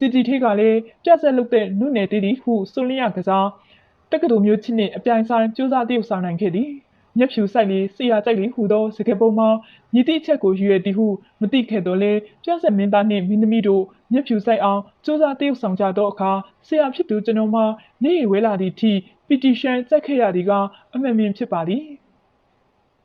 တီတီထေးကလည်းပြဆက်လုပ်တဲ့နုနယ်တီတီဟုဆိုလင်းရကစားတက္ကသိုလ်မျိုးချင်းနှင့်အပြိုင်ဆိုင်ကြိုးစားတရုပ်ဆောင်နိုင်ခဲ့သည်မျက်ဖြူဆိုင်လေစီယာကြိုက်လေဟူသောစကားပုံမှာမြည်သည့်အချက်ကိုရွေသည်ဟုမသိခဲ့တော့လေပြဆက်မင်းသားနှင့်မင်းသမီးတို့မျက်ဖြူဆိုင်အောင်ကြိုးစားတရုပ်ဆောင်ကြသောအခါဆရာဖြစ်သူကျွန်တော်မှနေရဝဲလာသည့်ထိပီတီရှန်ကြိုက်ခဲ့ရသည်ကအမှန်မြင်ဖြစ်ပါသည်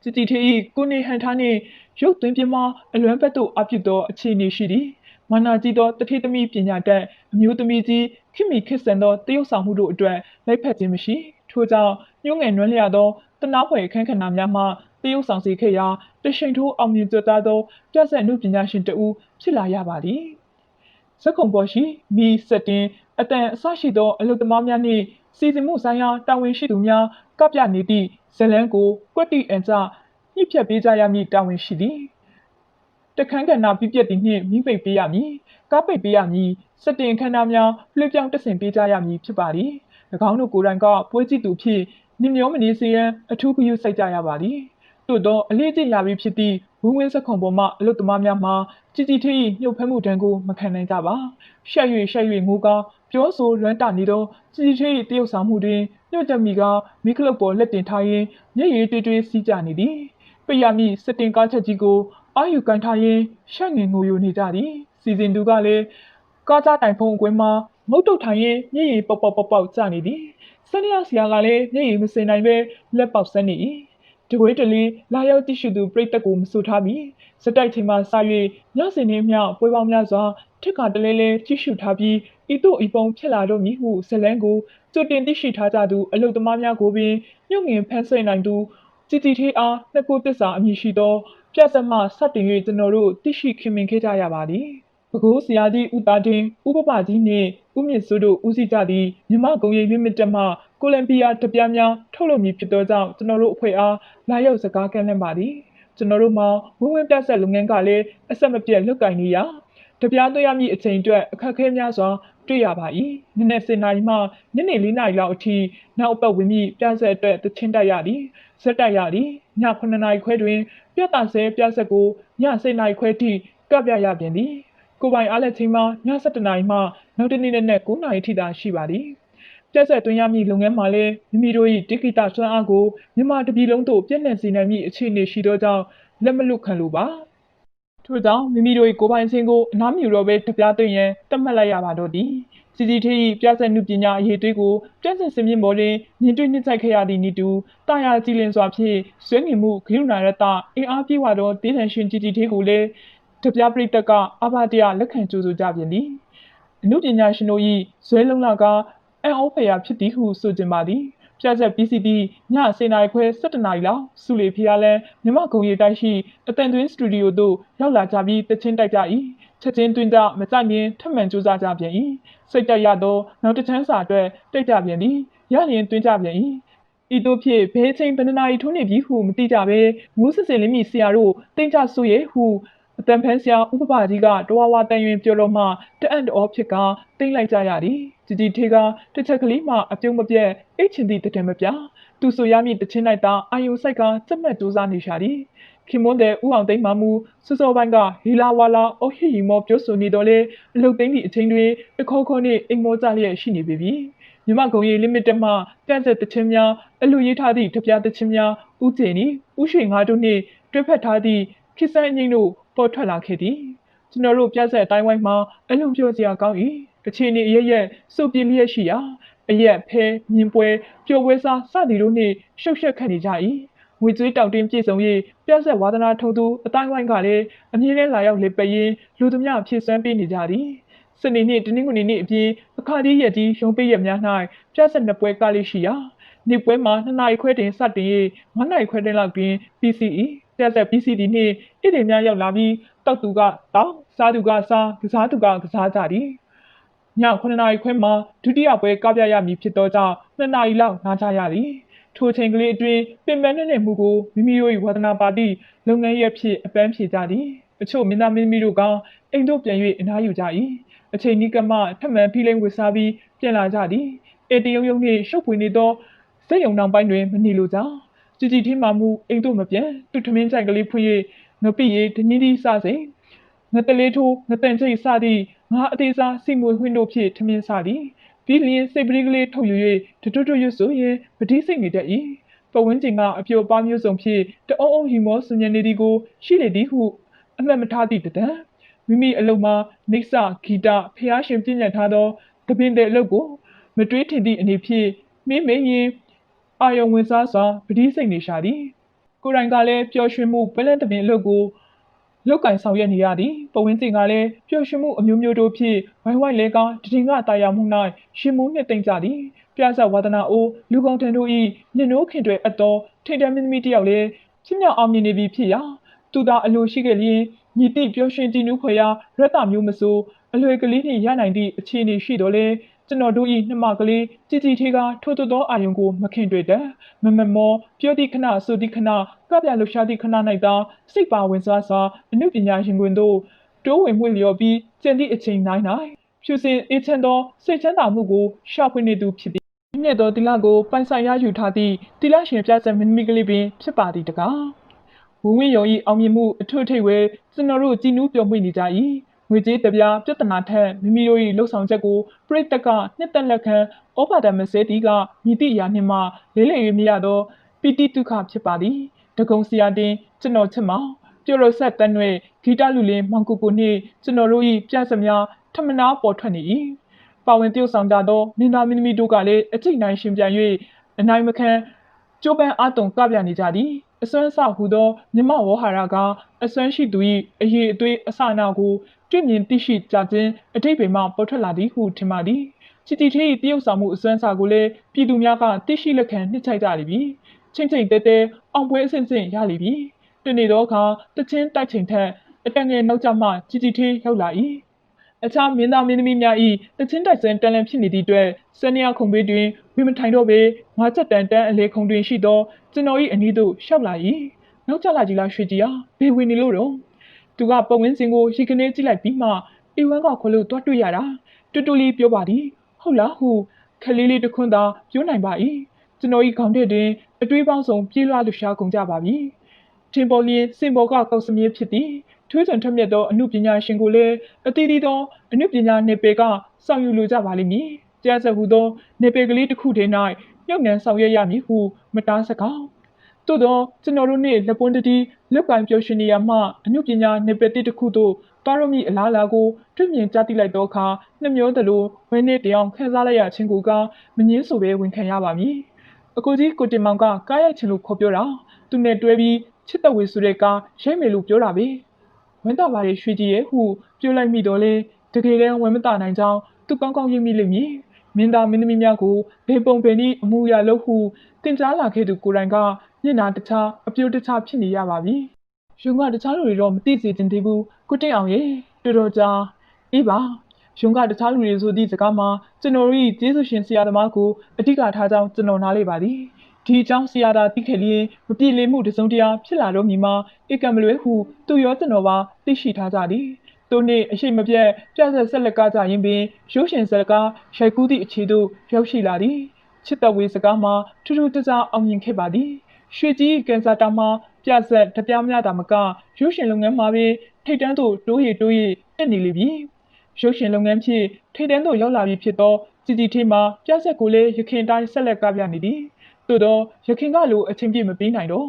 တီတီထေး၏ကိုနေဟန်ထားနှင့်ရုပ်သွင်းပြမအလွမ်းဘက်သို့အပြုသောအခြေအနေရှိသည်မာနာကြီးသောတထေသမီးပညာတတ်အမျိုးသမီးကြီးခင်မီခစ်ဆန်သောတရုပ်ဆောင်မှုတို့အတွက်လိုက်ဖက်ခြင်းမရှိထို့ကြောင့်ညှို့ငယ်နွမ်းလျသောတနာဖွယ်အခန်းကဏ္ဍများမှတရုပ်ဆောင်စေခဲ့ရာတရှိန်ထိုးအောင်မြင်ကြသားသောပြဆက်အမှုပညာရှင်တဦးဖြစ်လာရပါသည်ဇက်ကုံပေါ်ရှိမီစက်တင်အတန်အဆရှိသောအလုသမားများနှင့်စီစဉ်မှုဆိုင်ရာတာဝန်ရှိသူများကပြနေသည့်ဇလန်းကိုကွက်တီအန်ကြညှိဖြတ်ပေးကြရမည့်တာဝန်ရှိသည်တခန်းကဏ္ဍပြည့်ပြည့်သည်နှင့်မိပိတ်ပေးရမည်ကားပိတ်ပေးရမည်စက်တင်ခန္ဓာများလွှဲပြောင်းတဆင်ပေးကြရမည်ဖြစ်ပါသည်၎င်းတို့ကိုယ်တိုင်ကပွဲကြည့်သူဖြစ်နှမျောမနေစေရန်အထူးဂရုစိုက်ကြရပါသည်သို့သောအလေးကျင့်ရပြီးဖြစ်သည့်ဝင်းဝင်းစက်ခုံပေါ်မှအလုသမားများမှာជីထေး၏ညှို့ဖမ်းမှုတန်းကိုမခံနိုင်ကြပါရှက်၍ငိုကားပြောဆိုလွမ်းတနေသောជីထေး၏တရုပ်ဆောင်မှုတွင်ညှို့တက်မိကမိခလုတ်ပေါ်လက်တင်ထားရင်းမျက်ရည်တွေးစီးကြနေသည်ပိတ်ရမည့်စက်တင်ကားချက်ကြီးကိုအာယူကန်ထားရင်းရှက်ငင်ငိုယိုနေကြသည်စီစဉ်သူကလည်းကားကြားတိုင်ဖုံအကွင်းမှာငုတ်တုတ်ထိုင်ရင်မျက်ရည်ပေါက်ကျနေသည်စနေရဆရာကလည်းမျက်ရည်မစင်နိုင်ပဲလက်ပေါက်ဆန်းနေ၏တကွေးတလီလာရောက်ကြည့်ရှုသူပြိတ္တကိုမဆိုထားမီစတိုက်ချိန်မှစ၍ညစင်နှင်းမြောက်ပွဲပေါင်းများစွာထစ်ခါတလဲလဲကြည့်ရှုထားပြီးဤသို့ဤပုံဖြစ်လာတော့မည်ဟုဇလန်းကိုကြိုတင်သိရှိထားကြသူအလုသမားများကိုပင်ညှို့ငင်ဖန်ဆင်းနိုင်သူជីထေးအားနှစ်ကိုတစ္ဆာအမည်ရှိသောပြတ်ဆက်မှစတင်၍ကျွန်တော်တို့သိရှိခင်မင်ခဲ့ကြရပါသည်ပဲခူးဆရာကြီးဦးသားတင်ဦးပပကြီးနှင့်ဦးမြင့်စိုးတို့ဦးစီးကြသည့်မြမကုံရိပ်လီမိတက်မှကိုလံဘီယာတပြားများထုတ်လုပ်မည်ဖြစ်သောကြောင့်ကျွန်တော်တို့အဖွဲ့အားလာရောက်စကားကမ်းလှမ်းပါသည်ကျွန်တော်တို့မှာဝင်းဝင်းပြဆက်လုပ်ငန်းကလည်းအဆက်မပြတ်လွတ်ကင်နေရတပြားသွင်းရမည့်အချိန်အတွက်အခက်အခဲများစွာတွေ့ရပါ၏နည်းနည်း10နာရီမှညနေ4နာရီလောက်အထိနောက်အပတ်ဝင်မည့်ပြဆက်အတွက်တချင်းတိုက်ရသည်ဇက်တိုက်ရသည်ည9နာရီခွဲတွင်ပြတ်တာဆဲပြဆက်ကိုည10နာရီခွဲထိကပြရပြန်သည်ကိုပိုင်အားလက်ချင်းမှာည7နာရီမှနောက်တနေ့နဲ့9နာရီထိသာရှိပါသည်ပြက်ဆက်သွင်းရမည့်လုပ်ငန်းမှာလည်းမိမိတို့၏တိကိတဆွမ်းအားကိုမြန်မာတပြည်လုံးသို့ပြည့်နှံ့စေနိုင်မည့်အခြေအနေရှိသောကြောင့်လက်မလွတ်ခံလိုပါထို့ကြောင့်မိမိတို့၏ကိုပိုင်ခြင်းကိုအနားမြူတော့ပဲတပြားသွင်းရန်တတ်မှတ်လိုက်ရပါတော့သည်ជីထေး၏ပြဆက်နုပညာအရေးသွေးကိုပြည့်စင်စင်မြင့်ပေါ်တွင်မြင်တွေ့နှိမ့်ဆိုင်ခဲ့ရသည့်ဤတူတာယာကြည်လင်စွာဖြင့်ဆွေးငင်မှုဂိရုဏာရတအင်အားပြေဝသောဒေသန်ရှင်ជីထေးကိုလည်းတပြားပရိသတ်ကအဘတရားလက်ခံကြိုဆိုကြပြန်သည်အနုပညာရှင်တို့၏ဇွဲလုံးလာကအံ့ဩဖွယ်ရာဖြစ်သည်ဟုဆိုကြပါသည်ပြဆက်ပြီးစီတီည10နာရီခွဲ17နာရီလောက်စုလီဖျားလဲမြမကုံရီတိုက်ရှိအတန်သွင်းစတူဒီယိုသို့ရောက်လာကြပြီးတချင်းတိုက်ကြ၏ချက်ချင်းတွင်ကြမကြမြင်ထမှန်ကြိုးစားကြပြန်၏စိတ်တက်ရသောနောက်တစ်ချမ်းစာအတွက်တိုက်ကြပြန်သည်ရရင်တွင်ကြပြန်၏ဤသို့ဖြင့်ဘဲချင်းဘဏ္ဍနာရီထိုးနေပြီဟုမသိကြပဲငိုးစစ်စင်လင်းမိဆရာတို့တင်ကြဆိုရဲဟုအတန်ဖန်းဆရာဥပပကြီးကတဝါဝါတန်ရင်ပြောတော့မှတအံ့တော်ဖြစ်ကတိမ့်လိုက်ကြရသည်ជីထေးကတစ်ချက်ကလေးမှအပြုံးမပြတ်အိတ်ချင်သည့်တံမပြသူဆိုရမည့်တချင်းလိုက်သာအာယုံဆိုင်ကစက်မှတ်ကြိုးစားနေရှာသည်ခင်မွန်းတဲ့ဥအောင်သိမ်းမှမူစောစောပိုင်းကဟီလာဝါလာအိုဟီဟီမောပြောဆိုနေတော့လေအလုတ်သိမ်းသည့်အချိန်တွင်တခေါခေါနှင့်အိမ်မောကြလျက်ရှိနေပြီမြမကုံရီလီမိတက်မှပြန့်ဆက်တချင်းများအလူရေးထားသည့်တပြားတချင်းများဥကျင်ဤဥရွှေငါတို့နှင့်တွဲဖက်ထားသည့်ခိစန်းအငိမ့်တို့ပေါ်ထွက်လာခဲ့သည်ကျွန်တော်တို့ပြဆက်အတိုင်းဝိုင်းမှာအလွန်ပြောစရာကောင်း၏အခြေအနေအရရက်စုပ်ပြင်းလျက်ရှိရာအရက်ဖဲမြင်ပွဲပျော်ပွဲစားစသည်တို့နှင့်ရှုပ်ရှက်ခတ်နေကြ၏ငွေကြေးတောက်တင်းပြည့်စုံ၍ပြဆက်ဝါသနာထုံသူအတိုင်းဝိုင်းကလည်းအမြဲတမ်းလာရောက်လေပရင်လူသမျှဖြည့်စွမ်းပေးနေကြသည်စနေနေ့တနင်္ဂနွေနေ့အပြင်အခါကြီးရက်ကြီးရုံးပိတ်ရက်များ၌ပြဆက်နှစ်ပွဲကားလေးရှိရာနေ့ပွဲမှာ2နာရီခွဲတင်စတင်၍9နာရီခွဲတင်လောက်တွင် PCE ပြဆက် PCD နှင့်ဣတိများရောက်လာပြီးတောက်သူကတောက်စားသူကစားကစားသူကကစားကြသည်ည9နာရီခွဲမှာဒုတိယပွဲကပြရမည်ဖြစ်သောကြောင့်2နာရီလောက်နားကြရသည်ထိုချိန်ကလေးအတွင်းပင်ပန်းတဲ့မှုကိုမိမိတို့၏ဝါသနာပါတိလုပ်ငန်းရက်ဖြစ်အပန်းဖြေကြသည်အချို့မင်းသားမင်းသမီးတို့ကအိမ်တို့ပြန်၍အနားယူကြ၏အချိန်နီးကမှထမှန်ဖိလိမ့်ဝစ်စားပြီးပြန်လာကြသည်အေတယုံယုံနှင့်ရှုပ်ဖွေနေသောစိတ်ယုံနောင်ပိုင်းတွင်မနေလိုကြជីထင်းမှမူအိမ်တို့မပြန်သူထမင်းကြိုင်ကလေးဖွင့်၍ငပိရီဒင်းဒီစစိငတလေးထိုးငတန်ချိတ်စသည့်င ငါအသေးစားစိတ်မွေးဝင်းတို့ဖြစ်ထမင်းစားသည်ပြီးလျင်စိတ်ပရိကလေးထုတ်ယူ၍တွရွတ်ဆိုရင်ပတိစိတ်နေတတ်၏ပဝန်းကျင်ကအပျော်ပါမျိုးစုံဖြင့်တအုံအုံဟီမောဆင်ញနေသည်ကိုရှိလေသည်ဟုအမှတ်မထားသည့်တံမိမိအလုံးမှာနေဆာဂီတဖျားရှင်ပြည့်ညတ်ထားသောတပင်တဲ့အလုပ်ကိုမတွေးထင်သည့်အနေဖြင့်မင်းမင်းရင်အာယုံဝင်စားစွာပတိစိတ်နေရှာသည်ကိုယ်တိုင်ကလည်းပျော်ရွှင်မှုပလန့်တပင်အလုပ်ကိုလောက်ကင်ဆောင်ရွက်နေရသည်ပဝင်းစင်ကလည်းပျော်ရွှင်မှုအမျိုးမျိုးတို့ဖြင့်ဝိုင်းဝိုင်းလဲကားတည်ငါတာယာမှု၌ရှင်မှုနှစ်သိမ့်ကြသည်ပြဿဝါဒနာအိုလူကောင်းတန်တို့၏ညနိုးခင်တွေအတော်ထိတ်တမင်းသမီးတယောက်လည်းချင်းမြောက်အောင်မြင်နေပြီဖြစ်ရာသူသာအလိုရှိခဲ့လျင်ညီတိပျော်ရွှင်တည်နူးဖွယ်ရာရတ္တမျိုးမဆိုအလွယ်ကလေးနှင့်ရနိုင်သည့်အခြေအနေရှိတော်လဲကျွန်တော်တို့၏နှမကလေးကြည်ကြည်ထေကထိုးသောအာယုံကိုမခင်တွေ့တတ်မမောပြောသည့်ခဏဆိုသည့်ခဏကပြလှရှားသည့်ခဏ၌သာစိတ်ပါဝင်စားစွာအနုပညာရှင်တွင်သို့တိုးဝင်မှုလျော်ပြီးကျန်သည့်အချိန်၌ဖြူစင်အေးချမ်းသောစိတ်ချမ်းသာမှုကိုရှာဖွေနေသူဖြစ်သည်မြင့်သောတိလကိုပိုင်ဆိုင်ရယူထားသည့်တိလရှင်ပြဆက်မင်းသမီးကလေးပင်ဖြစ်ပါသည်တကားဝင်းဝင်းယုံ၏အောင်မြင်မှုအထွတ်ထိပ်ဝဲကျွန်တော်တို့ကြည်နူးပျော်မွေ့နေကြ၏ငွေကြေးတပြားပြဿနာထက်မိမိတို့၏လှုပ်ဆောင်ချက်ကိုပြိတ္တကနှစ်သက်လက်ခံဩဘာဒမစဲတီကမြည်သည့်အရာနှင့်မှလေးလေ၍မရသောပီတိဒုက္ခဖြစ်ပါသည်တကုံစရာတင်ကျွန်တော်ချစ်မောင်ပြိုရဆက်တန်း၍ဂီတလူလင်းမောင်ကိုကိုနှင့်ကျွန်တော်တို့၏ပြစများထမနာပေါ်ထွက်နေ၏ပါဝင်တယောက်ဆောင်ကြသောမင်းသားမင်းသမီးတို့ကလည်းအကြိတ်နိုင်ရှင်ပြန်၍အနိုင်မခံကျိုးပန်းအားတုံကပြနေကြသည်အစွမ်းအစဟူသောမြမဝေါဟာရကအစွမ်းရှိသူ၏အရေးအသွေးအစအနာကိုတွေ့မြင်သိရှိကြခြင်းအတိတ်ပေမှပေါ်ထွက်လာသည်ဟုထင်ပါသည်ချစ်တီထေး၏တရုပ်ဆောင်မှုအစွမ်းအစကိုလည်းပြည်သူများကသိရှိလက်ခံနှစ်ချိုက်ကြလိမ့်မည်ချင်းချင်းတဲတဲအောင်ပွဲအဆင့်ဆင့်ရလိမ့်မည်တနေ့တော့အခါတချင်းတိုက်ချိန်ထက်အတန်ငယ်နောက်ကျမှချစ်တီထေးရောက်လာ၏အခြားမင်းသားမင်းသမီးများ၏တချင်းတိုက်စံတန်လန်ဖြစ်နေသည့်အတွက်စနေရခုံပေးတွင်ဝိမထိုင်တော့ပေငါချက်တန်တန်းအလေခုံတွင်ရှိသောကျွန်တော်၏အနီးသို့ရှောက်လာ၏နောက်ကျလာကြည်လားရွှေကြီးအားဘေးဝင်နေလို့တော့သူကပဝင်းစင်ကိုရီကနေကြည့်လိုက်ပြီးမှအေဝမ်းကခွလို့တွားတွေ့ရတာတူတူလေးပြောပါသည်ဟုတ်လားဟုခလေးလေးတစ်ခွန်းသာပြောနိုင်ပါ၏ကျွန်တော်၏ခေါင်းထဲတွင်အတွေးပေါင်းစုံပြေးလွှားလှရှားကုန်ကြပါပြီထင်ပေါ်လျင်စင်ပေါ်ကကောက်စမြဲဖြစ်သည်ထွေးစွန်ထက်မြက်သောအမှုပညာရှင်ကိုလည်းအသီးသီးသောအမှုပညာနယ်ပယ်ကဆောင်ယူလိုကြပါလိမ့်မည်တရားစဟူသောနယ်ပယ်ကလေးတစ်ခုထဲ၌မြုပ်နှံဆောင်ရွက်ရမည်ဟုမတားစကားသို့သောကျွန်တော်တို့နှင့်လက်ပွန်းတတိလက်ကင်ပျော်ရွှင်နေရမှအမှုပညာနယ်ပယ်တစ်ခုသို့တွားရမည့်အလားအလာကိုတွေ့မြင်ကြားသိလိုက်သောအခါနှမျောသလိုဝဲနေတောင်ခန်းစားလိုက်ရခြင်းကိုကမငင်းဆိုဘဲဝန်ခံရပါမည်အကိုကြီးကိုတင်မောင်ကကားရိုက်ချင်လို့ခေါ်ပြောတာသူနဲ့တွဲပြီးချစ်တော်ဝေဆိုတဲ့ကားရိုက်မယ်လို့ပြောတာပဲဝမ်းသာပါရဲ့ရွှေကြီးရဲ့ဟုပြောလိုက်မိတော့လေတကယ်တမ်းဝမ်းမသာနိုင်ကြောင်းသူကောင်းကောင်းရိပ်မိလိမ့်မည်မင်းသားမင်းသမီးများကိုဘေပုံပင်ဤအမှုရလို့ဟုတင်ကြားလာခဲ့သူကိုယ်တိုင်ကမျက်နှာတခြားအပြိုးတခြားဖြစ်နေရပါပြီရုံကတခြားလူတွေတော့မသိစေချင်သေးဘူးကိုတိတ်အောင်ရဲ့တော်တော်ကြာအေးပါရုံကတခြားလူတွေဆိုသည့်စကားမှာကျွန်တော်တို့၏ကျေးဇူးရှင်ဆရာသမားကိုအဓိကထားကြောင်းကျွန်တော်နားလေပါသည်ဒီအကြောင်းဆရာသာသိခဲ့လျင်မပြေလည်မှုတစုံတရာဖြစ်လာတော့မည်မှာဧကံမလွဲဟုသူရောကျွန်တော်ပါသိရှိထားကြသည်သူနှင့်အရှိမပြတ်ပြဆက်ဆက်လက်ကကြရင်ပင်ရုပ်ရှင်စကားရိုက်ကူးသည့်အခြေသို့ရောက်ရှိလာသည်ချစ်တော်ဝေစကားမှာထူးထူးခြားအောင်မြင်ခဲ့ပါသည်ရွှေကြီးကန်ဆာတာမှာပြဆက်တပြားများတာမကရုပ်ရှင်လုပ်ငန်းမှာပင်ထိတ်တန်းသို့တိုးရတက်နေလိမ့်မည်ရုပ်ရှင်လုပ်ငန်းဖြင့်ထိတ်တန်းသို့ရောက်လာပြီဖြစ်သောကြည်ကြည်ထေးမှာပြဆက်ကိုလည်းရခင်တိုင်းဆက်လက်ကပြနေသည်သို့သောရခင်ကလိုအချင်းပြည့်မပေးနိုင်တော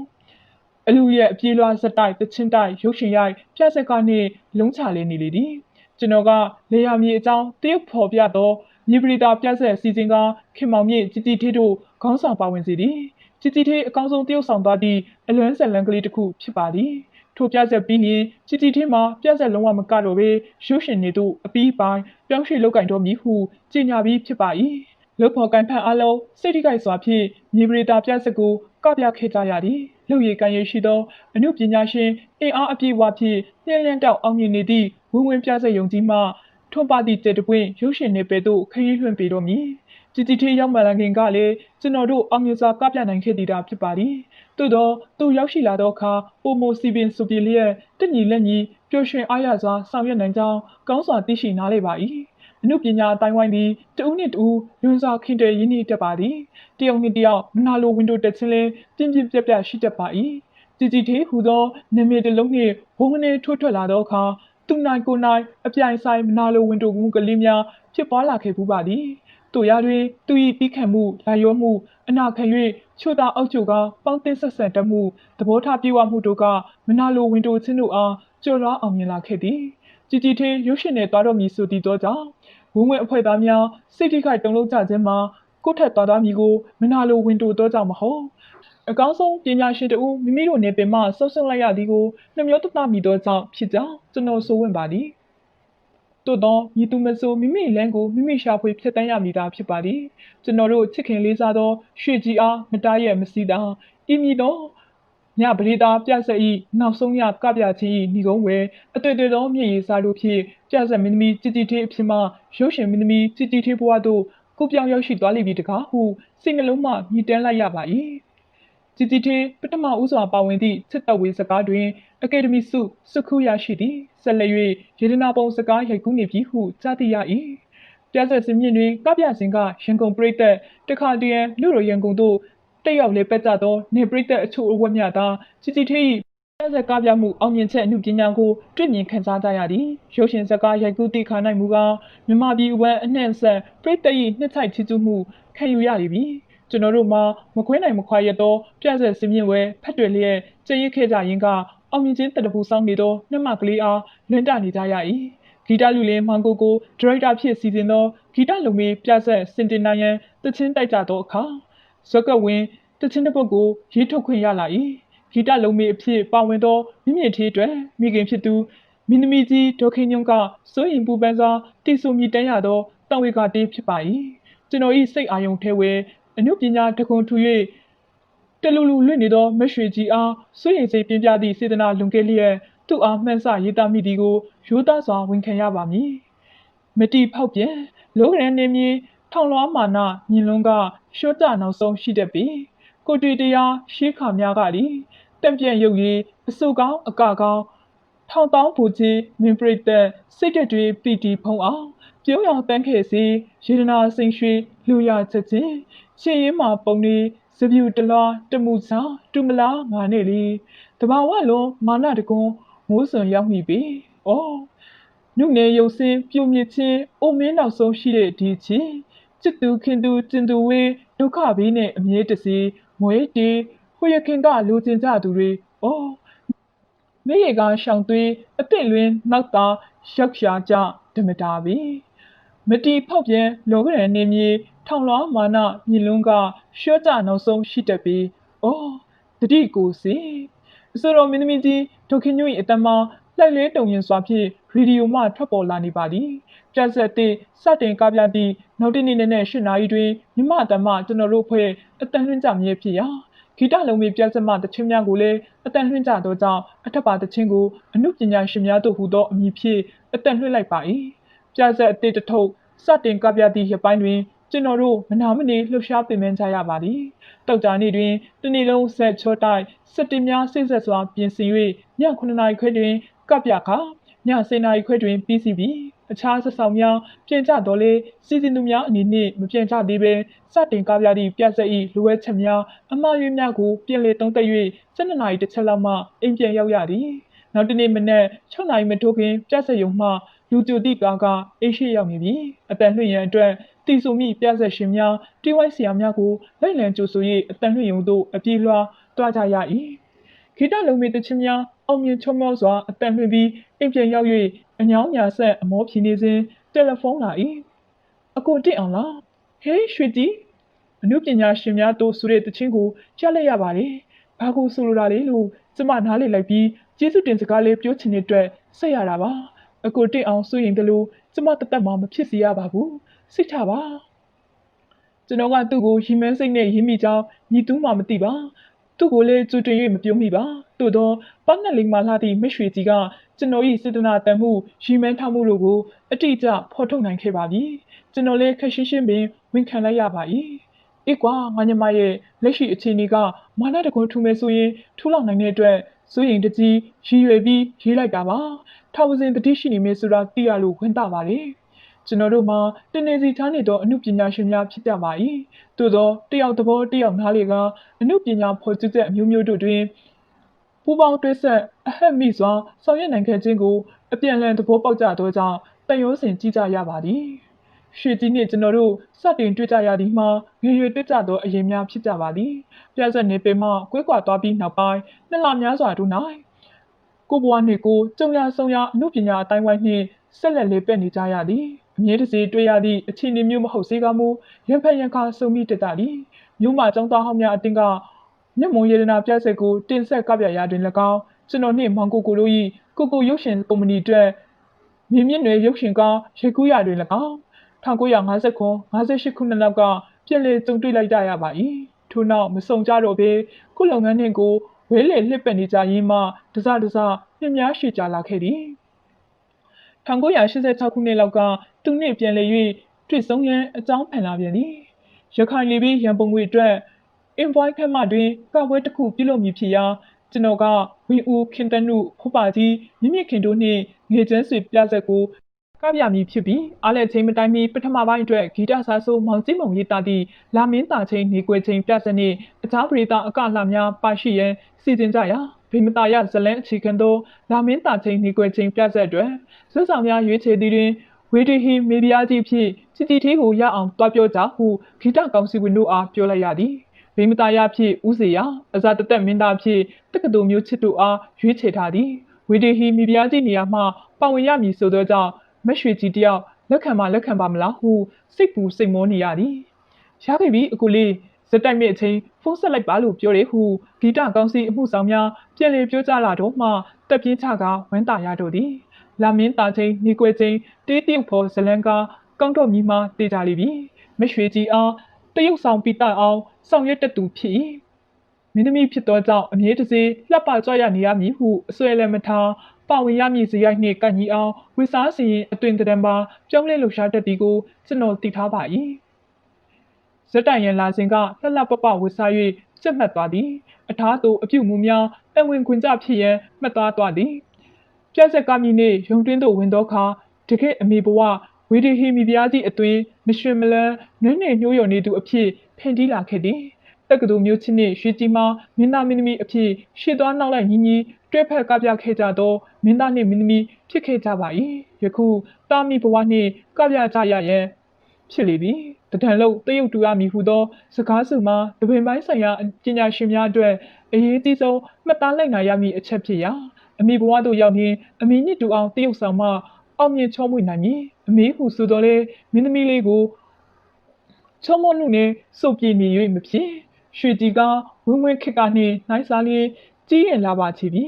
့အလူရဲ့အပြေးလွှားစက်တိုက်တချင်းတိုက်ရုပ်ရှင်ရိုက်ပြဆက်ကနေလုံးချလေးနေလေသည်ကျွန်တော်ကလေယာမြေအကြောင်းတရုတ်ဖော်ပြသောမြေပရိသာပြဆက်စီစဉ်ကခင်မောင်မြင့်ကြည်ကြည်ထေးတို့ခေါင်းဆောင်ပါဝင်စီသည်ကြည်ကြည်ထေးအကောင်းဆုံးတရုတ်ဆောင်သွားသည့်အလွမ်းဆက်လန်းကလေးတစ်ခုဖြစ်ပါသည်ထိုပြဆက်ပြီးရင်ကြည်ကြည်ထေးမှာပြဆက်လုံးဝမကတော့ပဲရုပ်ရှင်တွေတို့အပီးပိုင်းပြောင်းရွှေ့လောက်ကင်တော်မည်ဟုကြေညာပြီးဖြစ်ပါ၏လုတ်ဖော်ကန်ဖတ်အားလုံးစိတ်ထိခိုက်စွာဖြင့်မြေပရိသာပြဆက်ကိုကပြခဲ့ကြရသည်လူရည်ကန်ရည်ရှိသောအမှုပညာရှင်အင်အားအပြည့်အဝဖြင့်လျှင်လျှင်တောက်အောင်မြင်နေသည့်ဝင်းဝင်းပြဆက်ယုံကြည်မှထွန်းပါသည့်တေတပွင့်ရုပ်ရှင်နယ်ပယ်သို့ခရီးလွှင့်ပေတော့မည်ကြည်ကြည်ထေးရောက်မှလာခင်ကလည်းကျွန်တော်တို့အောင်မြင်စွာကပြနိုင်ခဲ့သည်တာဖြစ်ပါသည်သို့သောသူရောက်ရှိလာသောအခါပိုမိုစီပင်ဆိုပြေလျက်တညီလက်ညီပျော်ရွှင်အားရစွာဆောင်ရွက်နိုင်ကြောင်းကောင်းစွာသိရှိနားလည်ပါ၏အမှုပညာအတိုင်းဝိုင်းသည်တဦးနှင့်တဦးလွန်စွာခင်တွယ်ရင်းနှီးတတ်ပါသည်တယောက်နှင့်တယောက်မနာလိုဝင်တို့တက်ခြင်းလည်းပြင်းပြင်းပြပြရှိတတ်ပါ၏ကြည်ကြည်ထေးဟူသောနာမည်တစ်လုံးနှင့်ဘုံကနေထိုးထွက်လာသောအခါ သူနိုင်ကိုနိုင်အပြိုင်ဆိုင်မနာလိုဝင်တို့မှုကလေးများဖြစ်ပွားလာခဲ့ပူပါသည်တို့ရတွင်သူ၏ပြီးခံမှုလာရောမှုအနာခံ၍ချို့သာအောက်ချို့ကပေါင်းတင်ဆက်ဆံတတ်မှုသဘောထားပြေဝမှုတို့ကမနာလိုဝင်တို့ချင်းတို့အားကျော်လွှားအောင်မြင်လာခဲ့သည်ကြည်ကြည်ထင်းရုပ်ရှင်နဲ့သွားတော်မူဆိုသည့်သောကြောင့်ဝင်ဝင်အဖွဲ့သားများစိတ်ထိခိုက်တုံ့လုံးကြခြင်းမှာကိုထက်သွားမည်ကိုမနာလိုဝင်တို့သောကြောင့်မဟုတ်အကောင်းဆုံးပညာရှင်တို့မိမိတို့နေပင်မှဆုပ်ဆုပ်လိုက်ရသည်ကိုနှမျောတမိသောကြောင့်ဖြစ်ကြောင်းကျွန်တော်ဆိုဝင်ပါသည်တို့တော့ဤသူမဆိုမိမိလမ်းကိုမိမိရှာဖွေဖြတ်တန်းရမည်သာဖြစ်ပါသည်ကျွန်တော်တို့ချစ်ခင်လေးစားသောရွှေကြီးအားမတားရဲ့မစည်းတာဤမည်တော့ညပရိသာပြဆက်ဤနောက်ဆုံးညကပြချင်းဤညီကုန်းဝဲအတွေ့အတွေ့သောမြေရည်စားတို့ဖြင့်ပြဆက်မင်းသမီးကြည်ကြည်ထေးအဖြစ်မှရုပ်ရှင်မင်းသမီးကြည်ကြည်ထေးဘဝသို့ကိုပြောင်းရောက်ရှိသွားလိမ့်မည်တကားဟုစိတ်နှလုံးမှမြည်တမ်းလိုက်ရပါ၏ကြည်ကြည်ထေးပထမဦးစွာပါဝင်သည့်စစ်တပ်ဝေစကားတွင်အကယ်ဒမီဆုစုခုရရှိသည်ဆက်လက်၍ရေဒနာပုံစကားရိုက်ကူးနေပြီဟုကြားသိရ၏ပြဆက်စင်မြင့်တွင်ကပြစဉ်ကရန်ကုန်ပြည်သက်တခါတည်းလူရိုရန်ကုန်သို့တက်ရောက်လေပတ်ကြသောနေပရိသတ်အချို့အဝက်များသာကြည်ကြည်ထေး၏ပြဆက်ကားပြမှုအောင်မြင်ချက်အမှုပညာကိုတွေ့မြင်ခံစားကြရသည်ရုပ်ရှင်စကားရိုက်ကူးသည့်ခါ၌မူကားမြန်မာပြည်အဝမ်းအနှံ့ဆက်ပရိသတ်၏နှစ်ထိုက်ချီးကျူးမှုခံယူရသည်ပြီကျွန်တော်တို့မှာမခွဲနိုင်မခွာရသောပြဆက်စင်မြင့်ဝဲဖက်တွေလျက်ကြည်ရခဲ့ကြရင်ကအောင်မြင်ခြင်းတတပူဆောင်နေသောနှမကလေးအားလွင်တနေကြရ၏ဂီတလူလင်းမောင်ကိုဒရိုက်တာဖြစ်စီစဉ်သောဂီတလုံမေပြဆက်စင်တင်နိုင်ရန်တချင်းတိုက်ကြသောအခါဇော့ကဝင်တချင်းတစ်ပုတ်ကိုရေးထုတ်ခွင့်ရလာ၏ဂီတလုံမေအဖြစ်ပါဝင်သောမြင့်မြင့်ထေးအတွက်မိခင်ဖြစ်သူမင်းသမီးကြီးဒေါခင်ညုံကစိုးရင်ပူပန်းစွာတီဆူမြည်တမ်းရသောတောင်ဝေကတေးဖြစ်ပါ၏ကျွန်တော်၏စိတ်အာယုံထဲဝဲအနုပညာတကွန်ထူ၍တလူလူလွင့်နေသောမရွှေကြီးအားစိုးရင်စိတ်ပြင်းပြသည့်စေတနာလွန်ကဲလျက်သူ့အားမှန်းဆရေးသားမိသည်ကိုရိုးသားစွာဝန်ခံရပါမည်မတီဖောက်ပြန်လောကရန်နေမြေထောင်လွှားမာနမြင်လွန်းကရှော့ကြနောက်ဆုံးရှိတတ်ပြီကိုတွေ့တရားရှေးခါများကသည်တံ့ပြန်ရုပ်ရည်အစုကောင်းအကကောင်းထောင်တောင်းဘူကြီးမင်းပရိသတ်စိတ်တတွေပီတီဖုံးအောင်ပြုံးရောင်တန်းခဲ့စီရေဒနာစိန်ရွှေလူရချက်ချင်းရှင်ရင်မှာပုံနေစပြူတလားတမှုစားတူမလားငါနဲ့လေတဘာဝလုံးမာနတကွန်းမိုးစွန်ရောက်မိပြီ။အော်နုနယ်ရုပ်စင်းပြုံမြင့်ချင်းအိုမင်းနောက်ဆုံးရှိတဲ့ဒီချင်းချစ်သူခင်သူကျင်သူဝေးဒုက္ခဘေးနဲ့အမြဲတစေမွေးတီဟိုရခင်ကလူကျင်ကြသူတွေအော်မရေကရှောင်သွေးအသင့်လွင်နောက်သာရောက်ရှာကြဓမတာပြီမတီဖောက်ပြန်လောကရန်နေမြေထောင်လွှားမာနမြင်လွန်းကရှော့ကြနောက်ဆုံးရှိတတ်ပြီအော်တတိကိုစီအစိုးရမင်းသမီးကြီးဒေါခင်ညွန့်၏အတမလိုက်လဲတုံရင်စွာဖြင့်ရေဒီယိုမှထွက်ပေါ်လာနေပါသည်ပြတ်ဆက်သည့်စတင်ကားပြသည့်နောက်တနေ့နဲ့8နာရီတွင်မြမအတမကျွန်တော်တို့ဖွဲ့အတန်လွှင့်ကြမြဲဖြစ်ရာဂီတလုံးမီပြတ်စမတချင်းများကိုလည်းအတန်လွှင့်ကြသောကြောင့်အထက်ပါတချင်းကိုအမှုပညာရှင်များတို့ဟူသောအမည်ဖြင့်အတန်လွှင့်လိုက်ပါ၏ပြတ်ဆက်အသေးတထုပ်စတင်ကားပြသည့်ရပိုင်းတွင်ကျွန်တော်တို့မနာမနေလှုပ်ရှားပင်ပန်းကြရပါသည်တောက်ကြနေ့တွင်တနေ့လုံးဆက်ချောတိုက်စက်တင်များစိတ်ဆက်စွာပြင်ဆင်၍ည9နာရီခွဲတွင်ကပြခါည10နာရီခွဲတွင်ပြီးစီးပြီးအခြားဆက်ဆောင်များပြင်ကြတော်လေစီစဉ်သူများအနေနှင့်မပြင်ကြသေးပဲစတင်ကားပြသည့်ပြဆက်၏လိုအပ်ချက်များအမှားယွင်းများကိုပြင်လေသုံးသပ်၍12နာရီတစ်ချက်လောက်မှအိမ်ပြန်ရောက်ရသည်နောက်တနေ့မနက်6နာရီမထိုးခင်ပြဆက်ရုံမှလူကြိုသည့်ကားကအိရှိရောက်နေပြီအတန်လွှင့်ရန်အတွက်တီဆိုမိပြဆက်ရှင်များတီဝိုင်းဆရာများကိုလိုက်လံကြိုဆို၍အတန်လွှင့်ရုံသို့အပြေးလွှားတွားကြရ၏ဂီတလုံးမီတချင်းများအောင်မြင်ချုံမောစွာအတန်လွှင့်ပြီးအိမ်ပြန်ရောက်၍အညောင်းညာဆက်အမောဖြီနေစဉ်တယ်လီဖုန်းလာ၏အကိုတစ်အောင်လားဟေးရွှေတီအမှုပညာရှင်များတို့ဆိုတဲ့တချင်းကိုကြားလိုက်ရပါတယ်ဘာကိုဆိုလိုတာလဲလို့ကျမနားလေလိုက်ပြီးကျေးဇူးတင်စကားလေးပြောချင်တဲ့အတွက်ဆက်ရတာပါအကိုတစ်အောင်ဆိုရင်တလို့ကျမတသက်မှမဖြစ်စီရပါဘူးစိတ်ချပါကျွန်တော်ကသူ့ကိုရီမန်းစိတ်နဲ့ရင်းမိကြောင်းညီတူးမှမသိပါသူ့ကိုလည်းကြွတင်၍မပြုံးမိပါသို့သောပန်းနဲ့လိမ်မာလာသည့်မရွှေကြီးကကျွန်တော်၏စေတနာတန်မှုရီမန်းထားမှုတို့ကိုအတိအကျဖော်ထုတ်နိုင်ခဲ့ပါပြီကျွန်တော်လည်းခက်ရှင်းရှင်းပင်ဝန်ခံလိုက်ရပါ၏အေးကွာငါညမရဲ့လက်ရှိအခြေအနေကမာနတကွန်းထူမယ်ဆိုရင်ထူလောက်နိုင်တဲ့အတွက်စိုးရင်တကြီးရည်ရွယ်ပြီးရေးလိုက်တာပါထောင်စဉ်တတိရှိနေမယ်ဆိုတာသိရလို့ဝင်တာပါလေကျွန်တော်တို့မှာတင်းနေစီထားနေသောအမှုပညာရှင်များဖြစ်ကြပါ၏သို့သောတယောက်သဘောတယောက်နားလေကအမှုပညာဖော်ကျူးချက်အမျိုးမျိုးတို့တွင်ပူပေါင်းတွဲဆက်အဟက်မိစွာဆောင်ရွက်နိုင်ခဲ့ခြင်းကို အပြန်လန်သဘောပေါက်ကြသောကြောင့်တန်ရုံးစင်ကြည့်ကြရပါသည်ရွှေကြီးနှင့်ကျွန်တော်တို့စတင်တွေ့ကြရသည်မှာငွေရွေတွေ့ကြသောအရင်များဖြစ်ကြပါသည်ပြဿနာပေမှကွဲကွာသွားပြီးနောက်ပိုင်းနှစ်လများစွာတို့၌ကိုဘွားနှင့်ကိုကြုံရဆုံရအမှုပညာအတိုင်းဝိုင်းနှင့်ဆက်လက်လေးပက်နေကြရသည်အမြဲတစေတွေ့ရသည့်အခြေအနေမျိုးမဟုတ်စေကမူရံဖက်ရံခါစုံမိတတ်သည်မြို့မှာကျောင်းသားဟောင်းများအတင်းကမြတ်မုံရတနာပြဆက်ကိုတင်ဆက်ကပြရာတွင်၎င်းကျွန်တော်နှင့်မောင်ကိုကိုတို့၏ကိုရုပ်ရှင်ကုမ္ပဏီအတွက်မြင့်မြင့်နယ်ရုပ်ရှင်ကားရေကူးရာတွင်၎င်း1959-58ခုနှစ်လောက်ကပြည်လေကြုံတွေ့လိုက်ကြရပါ၏ထို့နောက်မဆုံကြတော့ဘဲခုလုပ်ငန်းနှင့်ကိုဝဲလေလှစ်ပက်နေကြရင်းမှတစနှစ်များရှည်ကြာလာခဲ့သည်1986ခုနှစ်လောက်ကသူနှင့်ပြန်လည်၍တွေ့ဆုံရန်အကြောင်းဖန်လာပြန်သည်ရခိုင်လေပြီးရန်ပုံငွေအတွက်အင်ဗွိုင်းခက်မှတွင်ကပွဲတစ်ခုပြုလုပ်မည်ဖြစ်ရာကျွန်တော်ကဝင်းဦးခင်တန်းတို့ဖပါကြီးမြင့်ခင်တို့နှင့်ငွေကျန်းဆွေပြဆက်ကိုကပြမည်ဖြစ်ပြီးအားလည်းချိန်မတိုင်းမီပထမပိုင်းအတွက်ဂီတဆာဆိုမောင်ကြီးမုံရေးတာသည့်လာမင်းတာချင်းနေကွယ်ချင်းပြဆက်နှင့်အခြားပရိသတ်အကလှများပါရှိရန်စီစဉ်ကြရာဗိမတာရဇလန်းအခြေခံသောလာမင်းတာချင်းနေကွယ်ချင်းပြဆက်အတွက်စွမ်းဆောင်များရွေးချယ်သည်တွင်ဝေဒီဟီမေဒီယာကြီးဖြင့်စီတီသေးကိုရအောင်တွားပြောကြဟုဂီတကောင်စီဝင်တို့အားပြောလိုက်ရသည်ဗိမတာရဖြင့်ဦးစေရအဇာတသက်မင်းသားဖြင့်တက္ကသိုလ်မျိုးချစ်တို့အားရွေးချယ်ထားသည်ဝေဒီဟီမေဒီယာကြီးနေရာမှပါဝင်ရမည်ဆိုသောကြောင့်မရွှေကြီးတယောက်လက်ခံပါမလားဟုစိတ်ပူစိတ်မောနေရသည်ရခဲ့ပြီအကူလေးစက်တိုက်မဲ့အချိန်ဖုန်းဆက်လိုက်ပါလို့ပြောတယ်ဟုဂီတကောင်စီအမှုဆောင်များပြန်လည်ပြောကြားလာတော့မှတက်ပြင်းချကဝမ်းသာရတော့သည်လာမင်းတာချင်းနေကွယ်ချင်းတေးတရုတ်ဖော်ဇလန်ကကောင်းတော့မြီမှာတေးကြလိပြီမရွှေကြီးအားတရုတ်ဆောင်ပိတအောင်ဆောင်ရွက်တတ်သူဖြစ်မင်းသမီးဖြစ်သောကြောင့်အမြဲတစေလှပကြွရနေရမည်ဟုအစွဲလည်းမထားပါဝင်ရမည်စရိုက်နှင့်ကန့်ကြီးအောင်ဝိစားစီရင်အသွင်တံပါပြောင်းလဲလှူရှားတတ်သည်ကိုကျွန်တော်သိထားပါ၏ဇက်တိုင်ရန်လာစဉ်ကလှပဝိစား၍စက်မှတ်သွားသည်အထားသို့အပြုတ်မှုများအဝင်ခွင်ကြဖြစ်ရန်မှတ်သွားသည်ပြက်ဆက်ကမြည်နှင့်ရုံတွင်းသို့ဝင်သောအခါတကယ်အမေဘဝဝေဒီဟီမီပြားကြီးအတွင်မရွှေမလန်းနွေးနေညှိုးယုံနေသူအဖြစ်ဖန်တီးလာခဲ့သည်တက္ကသိုလ်မျိုးချင်းနှင့်ရွှေကြီးမှာမင်းသားမင်းသမီးအဖြစ်ရှေ့သွားနောက်လိုက်ညီတွဲဖက်ကပြခဲ့ကြသောမင်းသားနှင့်မင်းသမီးဖြစ်ခဲ့ကြပါ၏ယခုတာမီဘဝနှင့်ကပြကြရရန်ဖြစ်လေပြီတဒံလုံးတရုတ်တူရမည်ဟုသောစကားစုမှာတပင်ပိုင်းဆိုင်ရာပညာရှင်များအတွက်အရေးကြီးဆုံးမှတ်သားလိုက်နိုင်ရမည်အချက်ဖြစ်ရာအမိဘဝတို့ရောက်ရင်အမိညစ်တူအောင်တရုတ်ဆောင်မှအောင်မြင်ချောမွေ့နိုင်မည်အမေဟုဆိုတော်လေမင်းသမီးလေးကိုချောမွနှုနဲ့စုပ်ပြေနေ၍မဖြစ်ရွှေကြီးကဝင်းခက်ကနှင့်နှိုင်းစားလျင်ကြီးရင်လာပါချီပြီ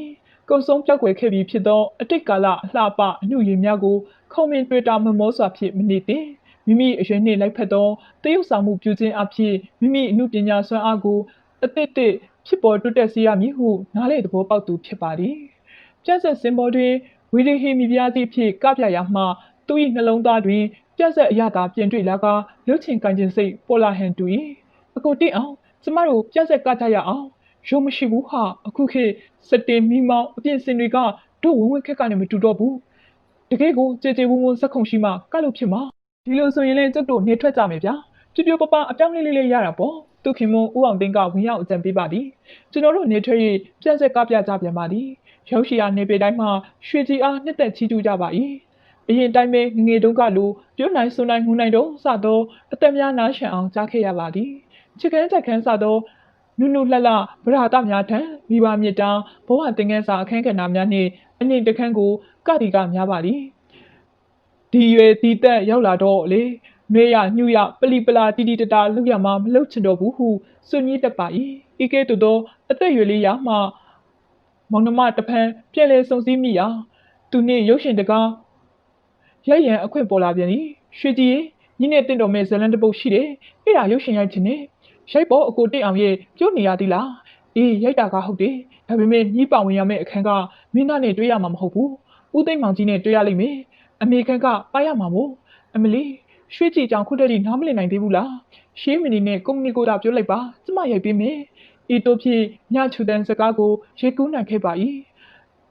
ကုံဆုံးပြောက်ွယ်ခဲ့ပြီးဖြစ်သောအတိတ်ကာလအလှပအမှုရည်များကိုခုံမင်တွေ့တာမမောစွာဖြင့်မနေသည်မိမိအရွယ်နှင့်လိုက်ဖက်သောတရုတ်ဆောင်မှုပြုခြင်းအဖြစ်မိမိအမှုပညာစွမ်းအားကိုအသစ်ဖြစ်ပေါ်တိုးတက်စေရမည်ဟုနားလေသဘောပေါက်သူဖြစ်ပါသည်ပြက်ဆက်စင်ပေါ်တွင်ဝီဒီဟီမီပြားသည့်ဖြစ်ကပြရာမှသူ၏နှလုံးသားတွင်ပြက်ဆက်အရသာပြင်တွေ့လာကလှုပ်ချင်ကန်ခြင်းစိတ်ပေါ်လာဟန်တူ၏အကိုတိအောင်ကျမတို့ပြက်ဆက်ကကြရအောင်ရုံမရှိဘူးဟာအခုခေတ်စတင်မီမောင်အပြင်စင်တွေကတို့ဝခက်ကနေမတူတော့ဘူးတကယ်ကိုကြေဝစက်ခုံရှိမှကလို့ဖြစ်မှာဒီလိုဆိုရင်လည်းကျုပ်တို့နေထွက်ကြမယ်ဗျာပြပြပပအပြောင်းလေးရတာပေါ့သူခင်မဦးအောင်သိန်းကဝင်ရောက်အကြံပေးပါသည်ကျွန်တော်တို့နေထွက်၍ပြက်ဆက်ကပြကြပြန်ပါသည်ရောက်ရှိရာနေပေတိုင်းမှာရွှေကြီးအားနှစ်သက်ချီးကျူးကြပါ၏အရင်တိုင်းပဲငငယ်တုန်းကလိုပြောနိုင်ဆိုနိုင်ငူနိုင်တော့စသောအသက်များနားရှံအောင်ကြားခဲ့ရပါသည်ချစ်ခန်းစသောနုလှဗရာတများထံမိဘမြစ်တာဘဝသင်ခန်းစာအခန်းကဏ္ဍများနှင့်အငိမ့်တခန်းကိုကတိကများပါသည်ဒီရွယ်ဒီသက်ရောက်လာတော့လေနွေရညှူရပလီပလာတီတတာလောက်ရမှာမလောက်ချင်တော့ဘူးဟုစွန့်ညစ်တတ်ပါ၏ဤကဲ့သို့သောအသက်ရွယ်လေးရမှမောင်နှမတဖန်ပြန်လဲစုံစည်းမိရာသူနှင့်ရုပ်ရှင်တကားရိုက်ရန်အခွင့်ပေါ်လာပြန်၏ရွှေကြီးညီနဲ့တင့်တော်မဲ့ဇလန်တပုတ်ရှိတယ်အဲ့ဒါရုပ်ရှင်ရိုက်ခြင်းနဲ့ရိုက်ပေါ်အကိုတိတ်အောင်ရဲ့ပြုတ်နေရသည်လားအေးရိုက်တာကဟုတ်တယ်ဒါပေမဲ့ညီးပါဝင်ရမယ့်အခန်းကမင်းသားနဲ့တွေ့ရမှာမဟုတ်ဘူးဦးသိမ့်မောင်ကြီးနဲ့တွေ့ရလိမ့်မယ်အမေခန်းကပါရမှာမို့အမလီရွှေကြည်ကြောင်ခုတည်းနားမလည်နိုင်သေးဘူးလားရှေးမနီနဲ့ကုမ္ပဏီကိုတာပြောလိုက်ပါကျမရိုက်ပေးမယ်ဤတို့ဖြင့်ညချူတန်စကားကိုရေကူးနိုင်ခဲ့ပါ၏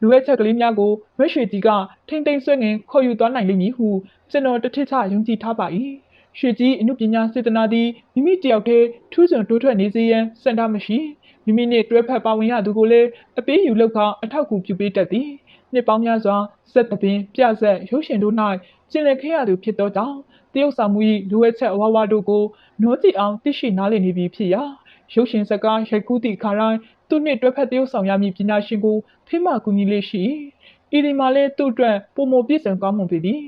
လူရဲ့ချက်ကလေးများကိုမရွှေကြီးကထိမ့်သိမ့်ဆွဲငင်ခေါ်ယူသွားနိုင်လိမ့်မည်ဟုကျွန်တော်တထစ်ချယုံကြည်ထားပါ၏ရွှေကြီးအမှုပညာစေတနာသည်မိမိတယောက်တည်းထူးချွန်တိုးထွက်နေစေရန်စံတာမရှိမိမိနှင့်တွဲဖက်ပါဝင်ရသူကိုလည်းအပေးယူလောက်ကအထောက်အကူပြုပေးတတ်သည် နှစ်ပေါင်းများစွာဇက်တပင်ပြဇက်ရုပ်ရှင်တို့၌ကျင်လည်ခဲ့ရသူဖြစ်သောကြောင့်တရုတ်ဆောင်မှု၏လိုအပ်ချက်အဝဝတို့ကိုနိုးကြည့်အောင်သိရှိနားလည်နေပြီဖြစ်ရာရုပ်ရှင်ဇာတ်ကားရိုက်ကူးသည့်အခါတိုင်းသူနှင့်တွဲဖက်တရုတ်ဆောင်ရမည့်ပညာရှင်ကိုဖိမကူညီလေးရှိဤဒီမှာလည်းသူ့အတွက်ပုံမပြည့်စုံကောင်းမွန်ပေသည်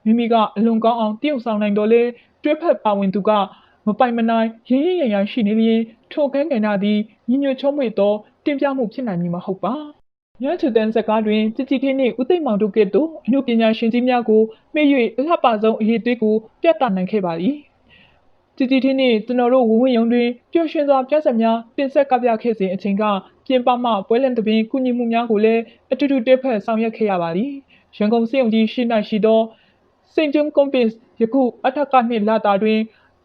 မိမိကအလွန်ကောင်းအောင်တရုတ်ဆောင်နိုင်တော်လဲတွဲဖက်ပါဝင်သူကမပိုင်မနိုင်ရင်းရန်ရှိနေလျင်ထိုကဲကဏ္ဍသည်ညီညွတ်ချုံးမွေသောတင်ပြမှုဖြစ်နိုင်မည်မဟုတ်ပါညချူတန်စကားတွင်ကြည်ကြည်ထင်းနှင့်ဦးသိမ့်မောင်တို့ကဲ့သို့အမှုပညာရှင်ကြီးများကိုမေ့၍အလှပဆုံးအရေးသွေးကိုပြသနိုင်ခဲ့ပါသည်ကြည်ကြည်ထင်းနှင့်ကျွန်တော်တို့ဝဝင်ရုံတွင်ပျော်ရွှင်စွာပြဿနာများတင်ဆက်ကပြခဲ့စဉ်အချိန်ကပြင်ပမှပွဲလန့်တပင်ကုညီမှုများကိုလည်းအတူတူတက်ဖက်ဆောင်ရွက်ခဲ့ရပါသည်ရန်ကုန်စေယုံကြီးရှိ၌ရှိသောစိန်ကျုံကွန်ပစ်ယခုအထက်ကနှင့်လာတာတွင်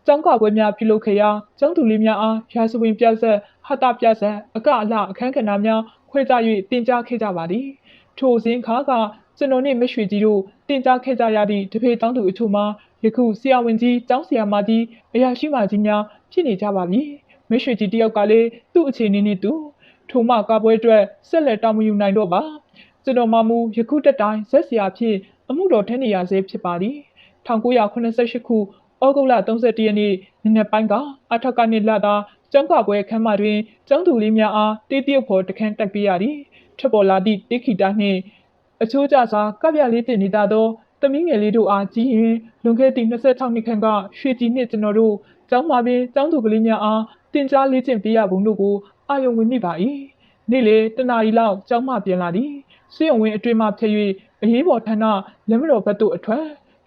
ကျောင်းကပွဲများပြုလုပ်ခဲ့ရာကျောင်းသူလေးများအားရာဇဝင်ပြဆက်ဟာတာပြဆက်အကအလှအခန်းကဏ္ဍများခွဲခြား၍တင်ကြားခဲ့ကြပါသည်ထိုစဉ်ခါကကျွန်တော်နှင့်မရွှေကြီးတို့တင်ကြားခဲ့ကြရသည့်တပေတောင်းသူအချို့မှာယခုဆရာဝန်ကြီးကျောင်းဆရာမကြီးအရာရှိမကြီးများဖြစ်နေကြပါပြီမရွှေကြီးတယောက်ကလည်းသူ့အခြေအနေနဲ့သူထိုမှကာပွဲအတွက်ဆက်လက်တောင်းမယူနိုင်တော့ပါကျွန်တော်မှမူယခုတက်တိုင်းဇက်ဆရာဖြစ်အမှုတော်ထမ်းနေရဆဲဖြစ်ပါသည်1988ခုဩဂုတ်လ31ရက်နေ့နနက်ပိုင်းကအထက်ကနေလာတာကျောင်းကပွဲခန်းမတွင်ကျောင်းသူလေးများအားတေးတရုပ်ဖော်တခန်းတက်ပြရသည်ထပ်ပေါ်လာသည့်တေးခီတာနှင့်အချိုးကျစွာကပြလေးတင်နေတတ်သောသမီးငယ်လေးတို့အားကြည့်ရင်လွန်ခဲ့သည့်26နှစ်ခန့်ကရွှေကြီးနှင့်ကျွန်တော်တို့ကျောင်းမှာပင်ကျောင်းသူကလေးများအားတင်ကြားလေ့ကျင့်ပေးရပုံတို့ကိုအာရုံဝင်မိပါ၏နေ့လေတနာရီလောက်ကျောင်းမှပြန်လာသည်စေယုံဝင်းအတွင်မှဖြစ်၍အရေးပေါ်ဌာနလက်မတော်ဘက်သို့အထွက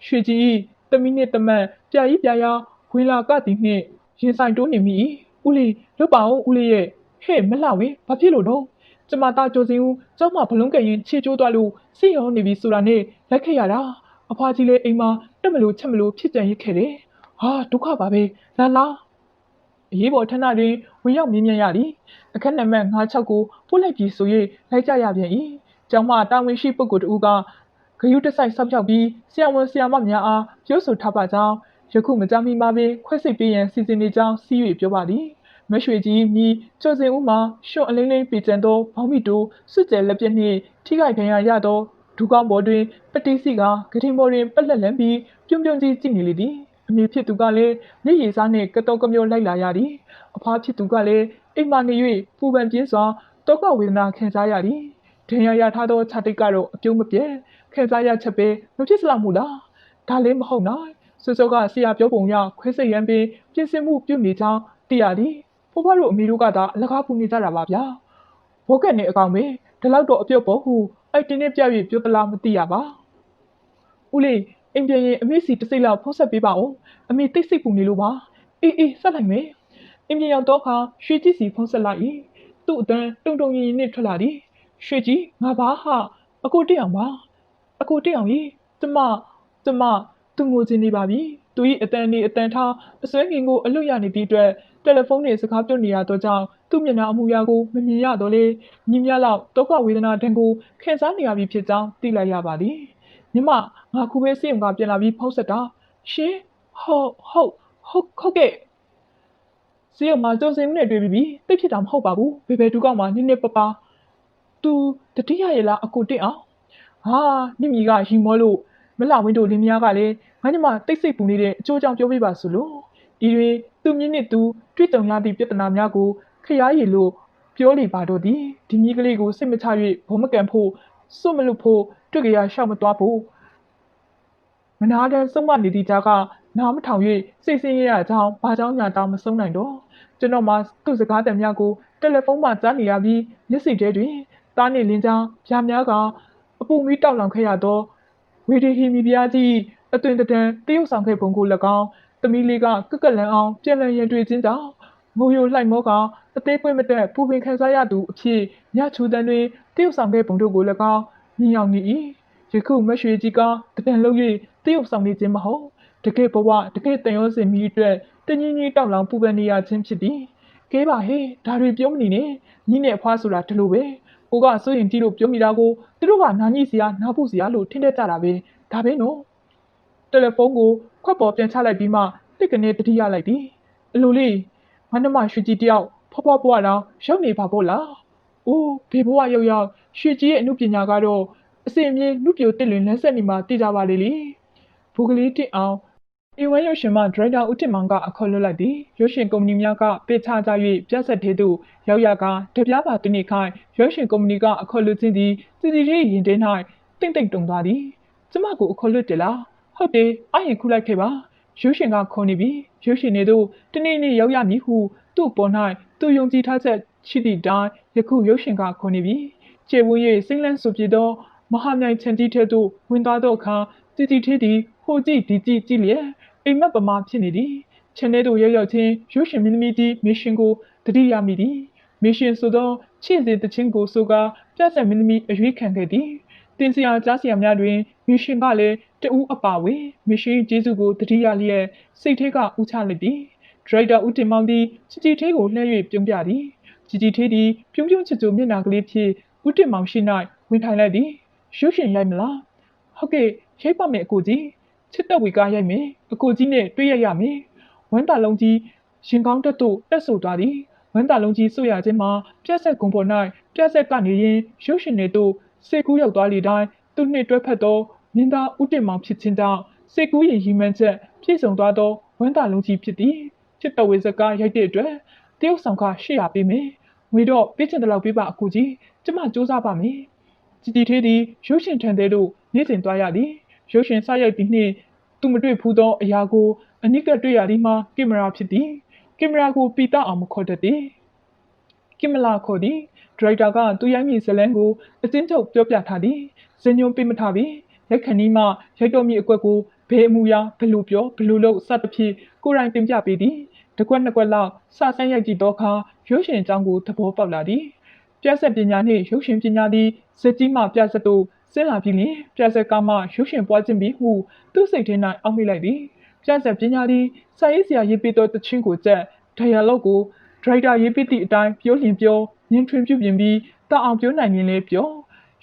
်ရွှေကြီးသမီးနှင့်တမန်ပြာကြီးပြာရာဝင်လာကသည်နှင့်ရင်ဆိုင်တိုးနေမိ၏ဦးလေးလွတ်ပါအောင်ဦးလေးရဲ့ဟဲ့မလှဝင်းဘာဖြစ်လို့တော့ကျမသားကြိုစင်ဦးကျောင်းမှာဘလုံးကရင်ခြေကျိုးသွားလို့စိတ်ရောနေပြီဆိုတာနဲ့လက်ခဲ့ရတာအဖွားကြီးလည်းအိမ်မှာတက်မလို့ချက်မလို့ဖြစ်ကြံရစ်ခဲ့တယ်ဟာဒုက္ခပါပဲလာလာအရေးပေါ်ဌာနတွင်ဝင်ရောက်မြင်မြန်ရသည်အခက်နံပါတ်56ကိုပို့လိုက်ပြီးဆို၍လိုက်ကြရပြန်၏ကျောင်းမှာတာဝန်ရှိပုဂ္ဂိုလ်တို့ကဂယုတစိုက်ဆောက်ပြောက်ပြီးဆရာဝန်ဆရာမများအားပြောဆိုထားပါကြောင်းယခုမကြမီမှာပင်ခွဲစိတ်ပေးရန်စီစဉ်နေကြောင်းစီး၍ပြောပါသည်မရွှေကြီးမြည်ကျော်စင်ဦးမှာရှွန့်အလင်းလေးပေကျန်သောဘောင်းမီတိုစွတ်ကျဲလက်ပြက်နှင့်ထိခိုက်ဒဏ်ရာရသောဒူးကောင်းပေါ်တွင်ပတိစီကဂတိမော်တွင်ပက်လက်လန်းပြီးပြုံပြုံကြီးကြည့်နေလေသည်အမေဖြစ်သူကလည်းမျက်ရည်စားနှင့်ကတော်ကမျိုးလိုက်လာရသည်အဖွားဖြစ်သူကလည်းအိမ်မှနေ၍ပူပန်ပြင်းစွာတောကဝေဒနာခံစားရသည်ဒဏ်ရာရထားသောခြားတိတ်ကတော့အပြုံးမပြဲခံစားရချက်ပဲမဖြစ်စလောက်မှုလားဒါလည်းမဟုတ်နော်စောစောကဆရာပြောပုံရခွဲစိတ်ရန်ပင်ပြင်ဆင်မှုပြုနေကြောင်းသိရသည်ဖိုးဖွားတို့အမေတို့ကသာအလကားပူနေကြတာပါဗျာဘောကက်နဲ့အကောင်ပဲဒီလောက်တော့အပြုတ်ပေါ်ဟုအဲ့တင်းနဲ့ပြ၍ပြောသလားမသိရပါဦးလေးအိမ်ပြန်ရင်အမေစီတစ်စိတ်လောက်ဖုံးဆက်ပေးပါဦးအမေတိတ်စိတ်ပူနေလို့ပါအေးဆက်လိုက်မယ်အိမ်ပြန်ရောက်တော့ခါရွှေကြီးစီဖုံးဆက်လိုက်၏သူ့အတန်းတုံတုံရင်နဲ့ထွက်လာသည်ရွှေကြီးငါဘာဟာအကိုတက်အောင်ပါအကိုတက်အောင်ကြီးကျမသူငိုချင်နေပါပြီသူ၏အတန်းနေအတန်းထားအစွဲငင်ကိုအလွတ်ရနေသည့်အတွက်တယ်လီဖုန်းနဲ့စကားပြောနေရတော့ကြောင့်သူ့မျက်နှာအမူအရာကိုမမြင်ရတော့လေညီမလောက်တောကဝေဒနာတန်ကိုခံစားနေရပြီဖြစ်ကြောင်းသိလိုက်ရပါသည်ညီမငါခုပဲစိတ်ုံကပြန်လာပြီးဖုံးဆက်တာရှင်ဟုတ်ကဲ့စိတ်ုံမှာကြုံစင်မှုနဲ့တွေ့ပြီးတိတ်ဖြစ်တာမဟုတ်ပါဘူးဘယ်ဒူးကောက်မှာနင်းနေပပသူတတိယရဲ့လားအကိုတက်အောင်ဟာနိမီကရီမောလို့မလှဝင်းတို့လင်းများကလည်းငါညီမတိတ်ဆိတ်ပူနေတဲ့အကျိုးကြောင့်ပြောပြပါဆိုလို့ဤတွင်သူမြင့်နှင့်သူတွေ့တုံရသည့်ပြဿနာများကိုခရီးရည်လို့ပြောလေပါတော့သည်ဒီကြီးကလေးကိုစိတ်မချ၍ဘောမကန်ဖို့စွတ်မလို့ဖို့တွေ့ကြရရှောက်မသွားဖို့မနာတန်းဆုံးမနေသည့်ကြားကနားမထောင်၍စိတ်ဆင်းရဲရကြောင်းဘာကြောင့်ညာတောင်းမဆုံးနိုင်တော့ကျွန်တော်မှသူ့စကားတံများကိုတယ်လီဖုန်းမှကြားနေရပြီးမျက်စိထဲတွင်သားနှင့်လင်းချောင်းပြားများကအပူမီးတောက်လောင်ခဲ့ရသောဝေဒီဟီမီပြားကြီးအသွင်တံတရုတ်ဆောင်ခဲ့ပုံကို၎င်းသမီးလေးကကလန်အောင်ပြန်လည်ရန်တွေ့ခြင်းကြောင့်ငိုယိုလှိုက်မောကအသေးပွင့်မတက်ပူပင်ခံစားရသူအဖြစ်ညချူတန်းတွင်တရုတ်ဆောင်ခဲ့ပုံတို့ကို၎င်းမြင်ရောက်နေ၏ယခုမရွှေကြီးကတံလုံး၍တရုတ်ဆောင်နေခြင်းမဟုတ်တကယ်ဘဝတကယ်တန်ရောစင်မီအတွက်တငင်းကြီးတောက်လောင်ပူပန်နေရခြင်းဖြစ်သည်ကဲပါဟဲ့ဒါတွေပြောမနေနဲ့ညီနဲ့အဖွားဆိုတာဒီလိုပဲကိုကစိုးရင်ကြည့်လို့ပြောမိတာကိုသူတို့ကနာညိစရာနားဖို့စရာလို့ထင်တတ်ကြတာပဲဒါပဲနော်တယ်လီဖုန်းကိုခွက်ပေါ်ပြန်ချလိုက်ပြီးမှတစ်ကနေတတိယလိုက်သည်အလိုလေးငါနှမရွှေကြီးတယောက်ဖွားဖွားတော့ရောက်နေပါပေါ့လားအိုးဘေဘဝရောက်ရွှေကြီးရဲ့အမှုပညာကတော့ အစင်မြေလူပြိုတက်လွင်လန်းဆက်နေမှာတည်ကြပါလေလေဘိုးကလေးတစ်အောင်အင်ဝမ်ရုပ်ရှင်မှဒရိုက်တာဦးတင်မောင်ကအခေါ်လွတ်လိုက်သည်ရုပ်ရှင်ကုမ္ပဏီများကပေးချကြ၍ပြဆက်သေးသို့ရောက်ရကတပြားပါတနေ့ခိုင်ရုပ်ရှင်ကုမ္ပဏီကအခေါ်လွတ်ခြင်းသည်စီစီလေးရင်ထဲ၌တိတ်တိတ်တုံသွားသည်ကျမကိုအခေါ်လွတ်တယ်လားဟုတ်တယ်အရင်ခုလိုက်ခဲ့ပါရုပ်ရှင်ကခေါ်နေပြီရုပ်ရှင်တွေတို့တနေ့နေ့ရောက်ရမည်ဟုသူ့ပေါ်၌သူယုံကြည်ထားချက်ရှိသည့်တိုင်ယခုရုပ်ရှင်ကခေါ်နေပြီကျေဝန်း၍စိမ့်လန်းဆိုပြသောမဟာမြိုင်ချန်တီထဲသို့ဝင်သွားသောအခါတီတီထဲသည်ဟိုကြည့်ဒီကြည့်ကြည့်လျက်အိမ်မက်ပမာဖြစ်နေသည်ချန်ထဲသို့ရောက်ချင်းရုပ်ရှင်မင်းသမီးသည်မစ်ရှင်ကိုတတိယမိသည်မစ်ရှင်ဆိုသောချစ်စေတခြင်းကိုဆိုကာပြတ်ဆက်မင်းသမီးအရွေးခံခဲ့သည်တင်စရာကြားစရာများတွင်မစ်ရှင်ကလည်းတဦးအပါဝင်မစ်ရှင်ကျေးဇူးကိုတတိယလျက်စိတ်ထဲကဥချလိုက်သည်ဒရိုက်တာဦးတင်မောင်သည်ချီချီထဲကိုလှမ်း၍ပြုံးပြသည်ချီချီထဲသည်ပြုံးပြုံးချွတ်ချွတ်မျက်နှာကလေးဖြင့်ဦးတင်မောင်ရှိ၌ဝင်ထိုင်လိုက်သည်ရုပ်ရှင်ရိုက်မလားဟုတ်ကဲ့ရိုက်ပါမယ်အကိုကြီးချစ်တဲ့ဝေကရိုက်မယ်အကိုကြီးနဲ့တွေ့ရမယ်ဝမ်းတာလုံးကြီးရင်ကောင်းတက်သို့တက်ဆူသွားသည်ဝမ်းတာလုံးကြီးဆိုရခြင်းမှာပြက်ဆက်ကုံပေါ်၌ပြက်ဆက်ကနေရင်ရုပ်ရှင်တွေသို့စေကူးရောက်သွားလေတိုင်းသူနှင့်တွဲဖက်သောမြင်းသားဦးတင်မောင်ဖြစ်ခြင်းကြောင့်စေကူးရင်ရီမှန်းချက်ပြည့်စုံသွားသောဝမ်းတာလုံးကြီးဖြစ်သည်ချစ်တော်ဝေစကားရိုက်တဲ့အတွက်တရုတ်ဆောင်က800ပေးမယ်ငွေတော့ပေးချင်တဲ့လောက်ပေးပါအကူကြီးကျမစူးစမ်းပါမယ်ជីတီသေးသည်ရုပ်ရှင်ထံသေးသို့နေ့စဉ်သွားရသည်ရုပ်ရှင်စရိုက်ပြီးနှင့်သူမတွေ့ဖူးသောအရာကိုအနိကတွေ့ရသည်မှာကင်မရာဖြစ်သည်ကင်မရာကိုပီတာအောင်မခေါ်တတ်သည်ကင်မလာခေါ်သည်ဒရိုက်တာကသူရိုက်မည့်ဇလန်းကိုအစင်းချုပ်ပြောပြထားသည်ဇညွန်ပေးမထားပြီးလက်ခံနီးမှရိုက်တော်မည့်အကွက်ကိုဘယ်အမူအရာဘယ်လိုပြောဘယ်လိုလုပ်စသဖြင့်ကိုယ်တိုင်တင်ပြပေးသည်တစ်ကွက်နှစ်ကွက်လောက်စဆန်းရိုက်ကြည့်သောအခါရုပ်ရှင်အကြောင်းကိုသဘောပေါက်လာသည်ပြဆက်ပညာနှင့်ရုပ်ရှင်ပညာသည်ဇက်ကြီးမှပြဆက်သို့ဆင်းလာပြီးလျှင်ပြဆက်ကမှရုပ်ရှင်ပွားခြင်းပြီးဟုသူ့စိတ်ထဲ၌အောက်မေ့လိုက်သည်ပြဆက်ပညာသည်စာရေးဆရာရေးပေးသောတခြင်းကိုကြက်ဒိုင်ယာလော့ကိုဒရိုက်တာရေးပေးသည့်အတိုင်းပြောလျင်ပြောညင်ထွင်ပြုပြင်ပြီးတအောင်ပြောနိုင်ရင်လည်းပြော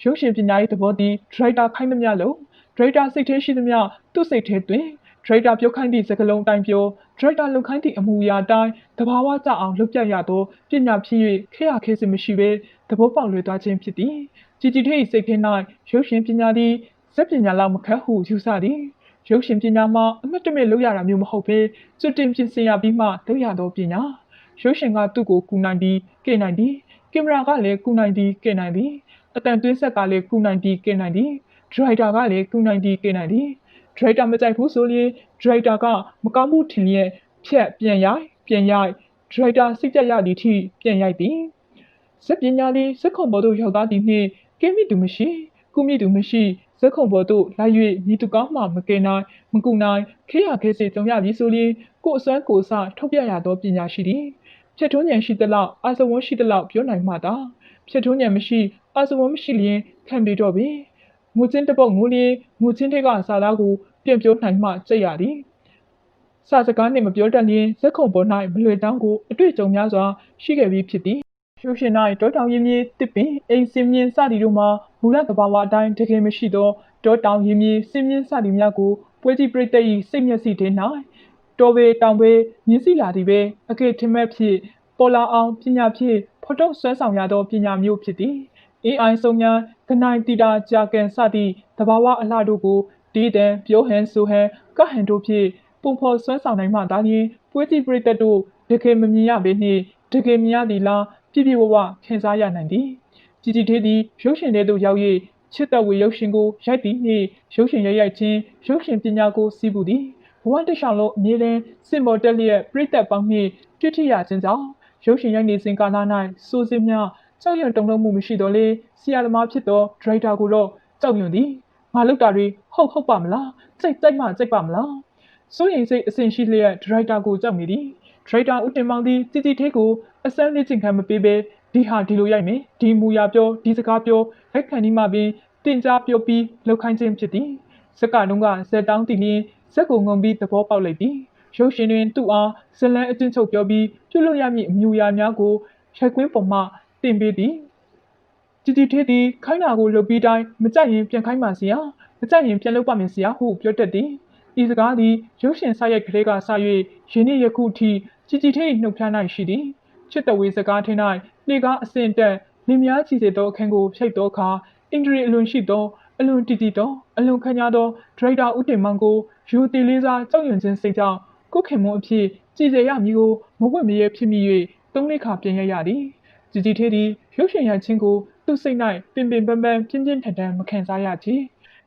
ရုပ်ရှင်ပညာရေးသဘောသည်ဒရိုက်တာခိုင်းသမျှလုံးဒရိုက်တာစိတ်ထဲရှိသမျှသူ့စိတ်ထဲတွင်ဒရိုက်တာပြောခိုင်းသည့်စကားလုံးအတိုင်းပြောဒရိုက်တာလုပ်ခိုင်းသည့်အမူအရာအတိုင်းတဘာဝကျအောင်လုပ်ပြရသောပညာဖြစ်၍ခရခဲစစ်မရှိဘဲသဘောပေါက်လွယ်သွားခြင်းဖြစ်သည်ជីជីထေးစိတ်ထဲ၌ရုပ်ရှင်ပညာသည်ဇက်ပညာလောက်မခက်ဟုယူဆသည်ရုပ်ရှင်ပညာမှာအမတ်တမဲ့လုပ်ရတာမျိုးမဟုတ်ဘဲစွတ်တင်ပြင်ဆင်ရပြီးမှလုပ်ရသောပညာရုပ်ရှင်ကသူ့ကိုကူနိုင်သည်ကဲနိုင်သည်ကင်မရာကလည်းကူနိုင်သည်ကဲနိုင်သည်အတန်သွင်းဆက်ကလည်းကူနိုင်သည်ကဲနိုင်သည်ဒရိုက်တာကလည်းကူနိုင်သည်ကဲနိုင်သည်ဒရိုက်တာမကြိုက်ဘူးဆိုရင်ဒရိုက်တာကမကောင်းမှုထင်လျက်ဖြတ်ပြန်ရိုက်ဒရိုက်တာစိတ်ကြရသည့်ထိပြန်ရိုက်သည်ဇက်ပညာလေးဇက်ခုံပေါ်သို့ရောက်သားသည်နှင့်ကင်းမိသူမရှိကုမိသူမရှိဇက်ခုံပေါ်သို့လိုက်၍ညီသူကောင်းမှမကယ်နိုင်မကူနိုင်ခေရခဲစေကြုံရပြီဆိုရင်ကိုယ်အစွမ်းကိုယ်စထုတ်ပြရသောပညာရှိသည်ဖြတ်ထုံးဉဏ်ရှိသလောက်အာဇဝန်းရှိသလောက်ပြောနိုင်မှသာဖြတ်ထုံးဉဏ်မရှိအာဇဝန်းမရှိလျင်ခံပြီးတော့ပြီငိုချင်းတပုတ်ငိုလျင်ငိုချင်းတွေကစာသားကိုပြန်ပြောနိုင်မှကြိတ်ရသည်စာစကားနှင့်မပြောတတ်လျင်ဇက်ခုံပေါ်၌မလွယ်တောင်းကိုအတွေ့အကြုံများစွာရှိခဲ့ပြီးဖြစ်သည်ရုပ်ရှင်၌တောတောင်ရင်းမြစ်တစ်ပင်အိမ်စင်မြင့်စသည်တို့မှာမူလသဘာဝအတိုင်းတကယ်မရှိသောတောတောင်ရင်းမြစ်စင်မြင့်စသည်များကိုပွဲကြည့်ပရိသတ်၏စိတ်မျက်စိထဲ၌တောပဲတောင်ပဲမြင်စီလာသည်ပဲအကဲထင်မဲ့ဖြစ်ပေါ်လာအောင်ပညာဖြင့်ဖော်ထုတ်ဆွဲဆောင်ရသောပညာမျိုးဖြစ်သည်AI စုံညာကနိုင်တီတာကြာကန်စသည့်သဘာဝအလှတို့ကိုဒီတန်ပြောဟန်ဆိုဟန်ကဟန်တို့ဖြင့်ပုံဖော်ဆွဲဆောင်နိုင်မှသာလျှင်ပွဲကြည့်ပရိသတ်တို့တကယ်မမြင်ရပေနှင့်တကယ်မြင်ရသည်လားပြည့်ပြည့်ဝဝခံစားရနိုင်သည်ជីជីသေးသည်ရုပ်ရှင်ထဲသို့ရောက်၍ချစ်သက်ဝေရုပ်ရှင်ကိုရိုက်သည်နှင့်ရုပ်ရှင်ရိုက်ခြင်းရုပ်ရှင်ပညာကိုစီးပူသည်ဘဝတစ်လျှောက်လုံးအမြဲတမ်းစင်ပေါ်တက်လျက်ပရိသတ်ပေါင်းနှင့်တွေ့ထိရခြင်းကြောင့်ရုပ်ရှင်ရိုက်နေစဉ်ကာလ၌စိုးစင်းများကြောက်ရွံ့တုန်လှုပ်မှုမရှိတော့လေဆရာသမားဖြစ်သောဒရိုက်တာကိုတော့ကြောက်ရွံ့သည်ငါလုပ်တာတွေဟုတ်ပါမလားစိတ်မှစိတ်ပါမလားစိုးရိမ်စိတ်အဆင်ရှိလျက်ဒရိုက်တာကိုကြောက်နေသည်ဒရိုက်တာဦးတင်မောင်သည်ជីជីသေးကိုအစမ်းလေးချင်ခံမပေးဘဲဒီဟာဒီလိုရိုက်မယ်ဒီမူရပြောဒီစကားပြောလက်ခံဒီမှပင်တင်ကြားပြောပြီးလောက်ခိုင်းခြင်းဖြစ်သည်စက်ကလုံးကဇက်တောင်းတည်လျင်ဇက်ကိုငုံပြီးသဘောပေါက်လိုက်သည်ရုပ်ရှင်တွင်သူ့အားဇလန်းအချင်းချုပ်ပြောပြီးပြုလုပ်ရမည့်အမျိုးအရာများကိုရိုက်ကွင်းပေါ်မှတင်ပေးသည်ជីជីသေးသည်ခိုင်းတာကိုလုပ်ပြီးတိုင်းမကြိုက်ရင်ပြန်ခိုင်းပါဆရာမကြိုက်ရင်ပြန်လုပ်ပါမယ်ဆရာဟုပြောတတ်သည်ဤစကားသည်ရုပ်ရှင်စရိုက်ကလေးကစ၍ယနေ့ယခုထိជីជីသေးနှုတ်ဖျား၌ရှိသည်ချစ်တော်ဝေစကားထင်း၌လေကားအစင်တက်လင်များကြည့်စေသောအခန်းကိုဖြိတ်သောအခါအင်္ဂရီအလွန်ရှိသော အလွန်တည်တည်တော့အလွန်ခံရသောဒရိုက်တာဦးတင်မောင်ကိုယူတီလေးစားကြောက်ရွံ့ခြင်းစိတ်ကြောင့်ကိုခင်မွန်အဖြစ်ကြည်စရမည်ကိုမဝတ်မရဲဖြစ်မိ၍သုံးလေးခါပြင်ရရသည်ကြည်ကြည်သေးသည်ရုပ်ရှင်ရိုက်ခြင်းကိုသူ့စိတ်၌ပင်ပင်ပန်းပန်းပြင်းပြင်းထန်ထန်မခံစားရချေ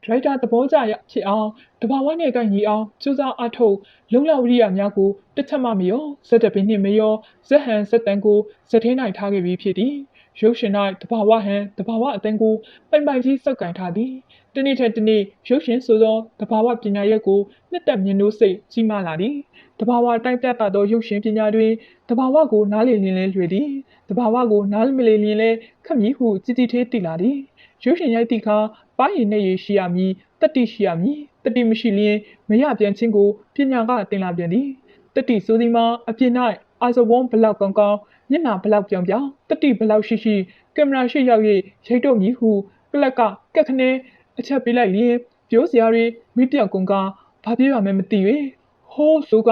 ဒရိုက်တာသဘောကျရဖြစ်အောင်တဘာဝနဲ့ကိုက်ညီအောင်စူးစမ်းအားထုတ်လုံလဝရိယများကိုတစ်ချက်မှမရောဇက်တပင်းနှင့်မရောဇက်ဟန်ဇက်တန်ကိုဇက်ထဲ၌ထားခဲ့ပြီးဖြစ်သည်ရုပ်ရှင်၌တဘာဝဟန်တဘာဝအတန်းကိုပိုင်ပိုင်ကြီးစောက်ကင်ထားသည်တနေ့ထက်တနေ့ရုပ်ရှင်ဆိုသောတဘာဝပညာရက်ကိုနှစ်သက်မြင်လို့စိတ်ကြီးမားလာသည်တဘာဝတိုင်းပြတ်သောရုပ်ရှင်ပညာတွင်တဘာဝကိုနားလည်လင်းလဲလွယ်သည်တဘာဝကိုနားမလည်လင်းလဲခက်မည်ဟုကြည်ကြည်သေးတည်လာသည်ရုပ်ရှင်ရိုက်သည့်အခါပါးရည်နဲ့ရည်ရှိရမည်တတိရှိရမည်တတိမရှိလျင်မရပြန်ခြင်းကိုပညာကတင်လာပြန်သည်တတိဆိုသည်မှာအပြင်၌အာဇဝွန်ဘလောက်ကောင်းကောင်းမျက်နှာဘလောက်ပြောင်ပြောင်တတိဘလောက်ရှိရှိကင်မရာရှိရောက်၍ရိုက်တော့မည်ဟုကလက်ကကက်ခနဲအချက်ပေးလိုက်လျင်ပြောစရာတွေမိတယောက်ကုန်ကဘာပြေးရမယ်မသိ၍ဟိုးဆိုက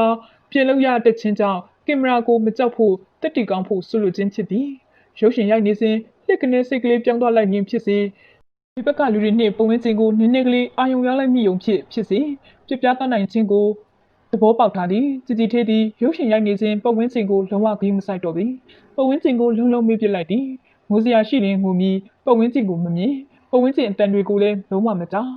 ပြင်လို့ရတဲ့ချင်းကြောင့်ကင်မရာကိုမကြောက်ဖို့တတိကောင်းဖို့ဆွလို့ခြင်းဖြစ်သည်ရုပ်ရှင်ရိုက်နေစဉ်လက်ကနေစိတ်ကလေးပြောင်းသွားလိုက်ခြင်းဖြစ်စေဒီဘက်ကလူတွေနှင့်ပုံဝန်းကျင်ကိုနည်းနည်းကလေးအာယုံရောက်လိုက်မိုံဖြစ်စေပြပြသွားနိုင်ခြင်းကိုသဘောပေါက်ထားသည်ကြည်ကြည်သေးသည်ရုပ်ရှင်ရိုက်နေစဉ်ပုံဝန်းကျင်ကိုလုံးဝဂရုမစိုက်တော့ပြီပုံဝန်းကျင်ကိုလုံးလုံးမေ့ပစ်လိုက်သည်ငိုစရာရှိရင်ငိုမီပုံဝန်းကျင်ကိုမမြင်ပုံဝန်းကျင်အတန်တွေကိုလည်းလုံးဝမကြာ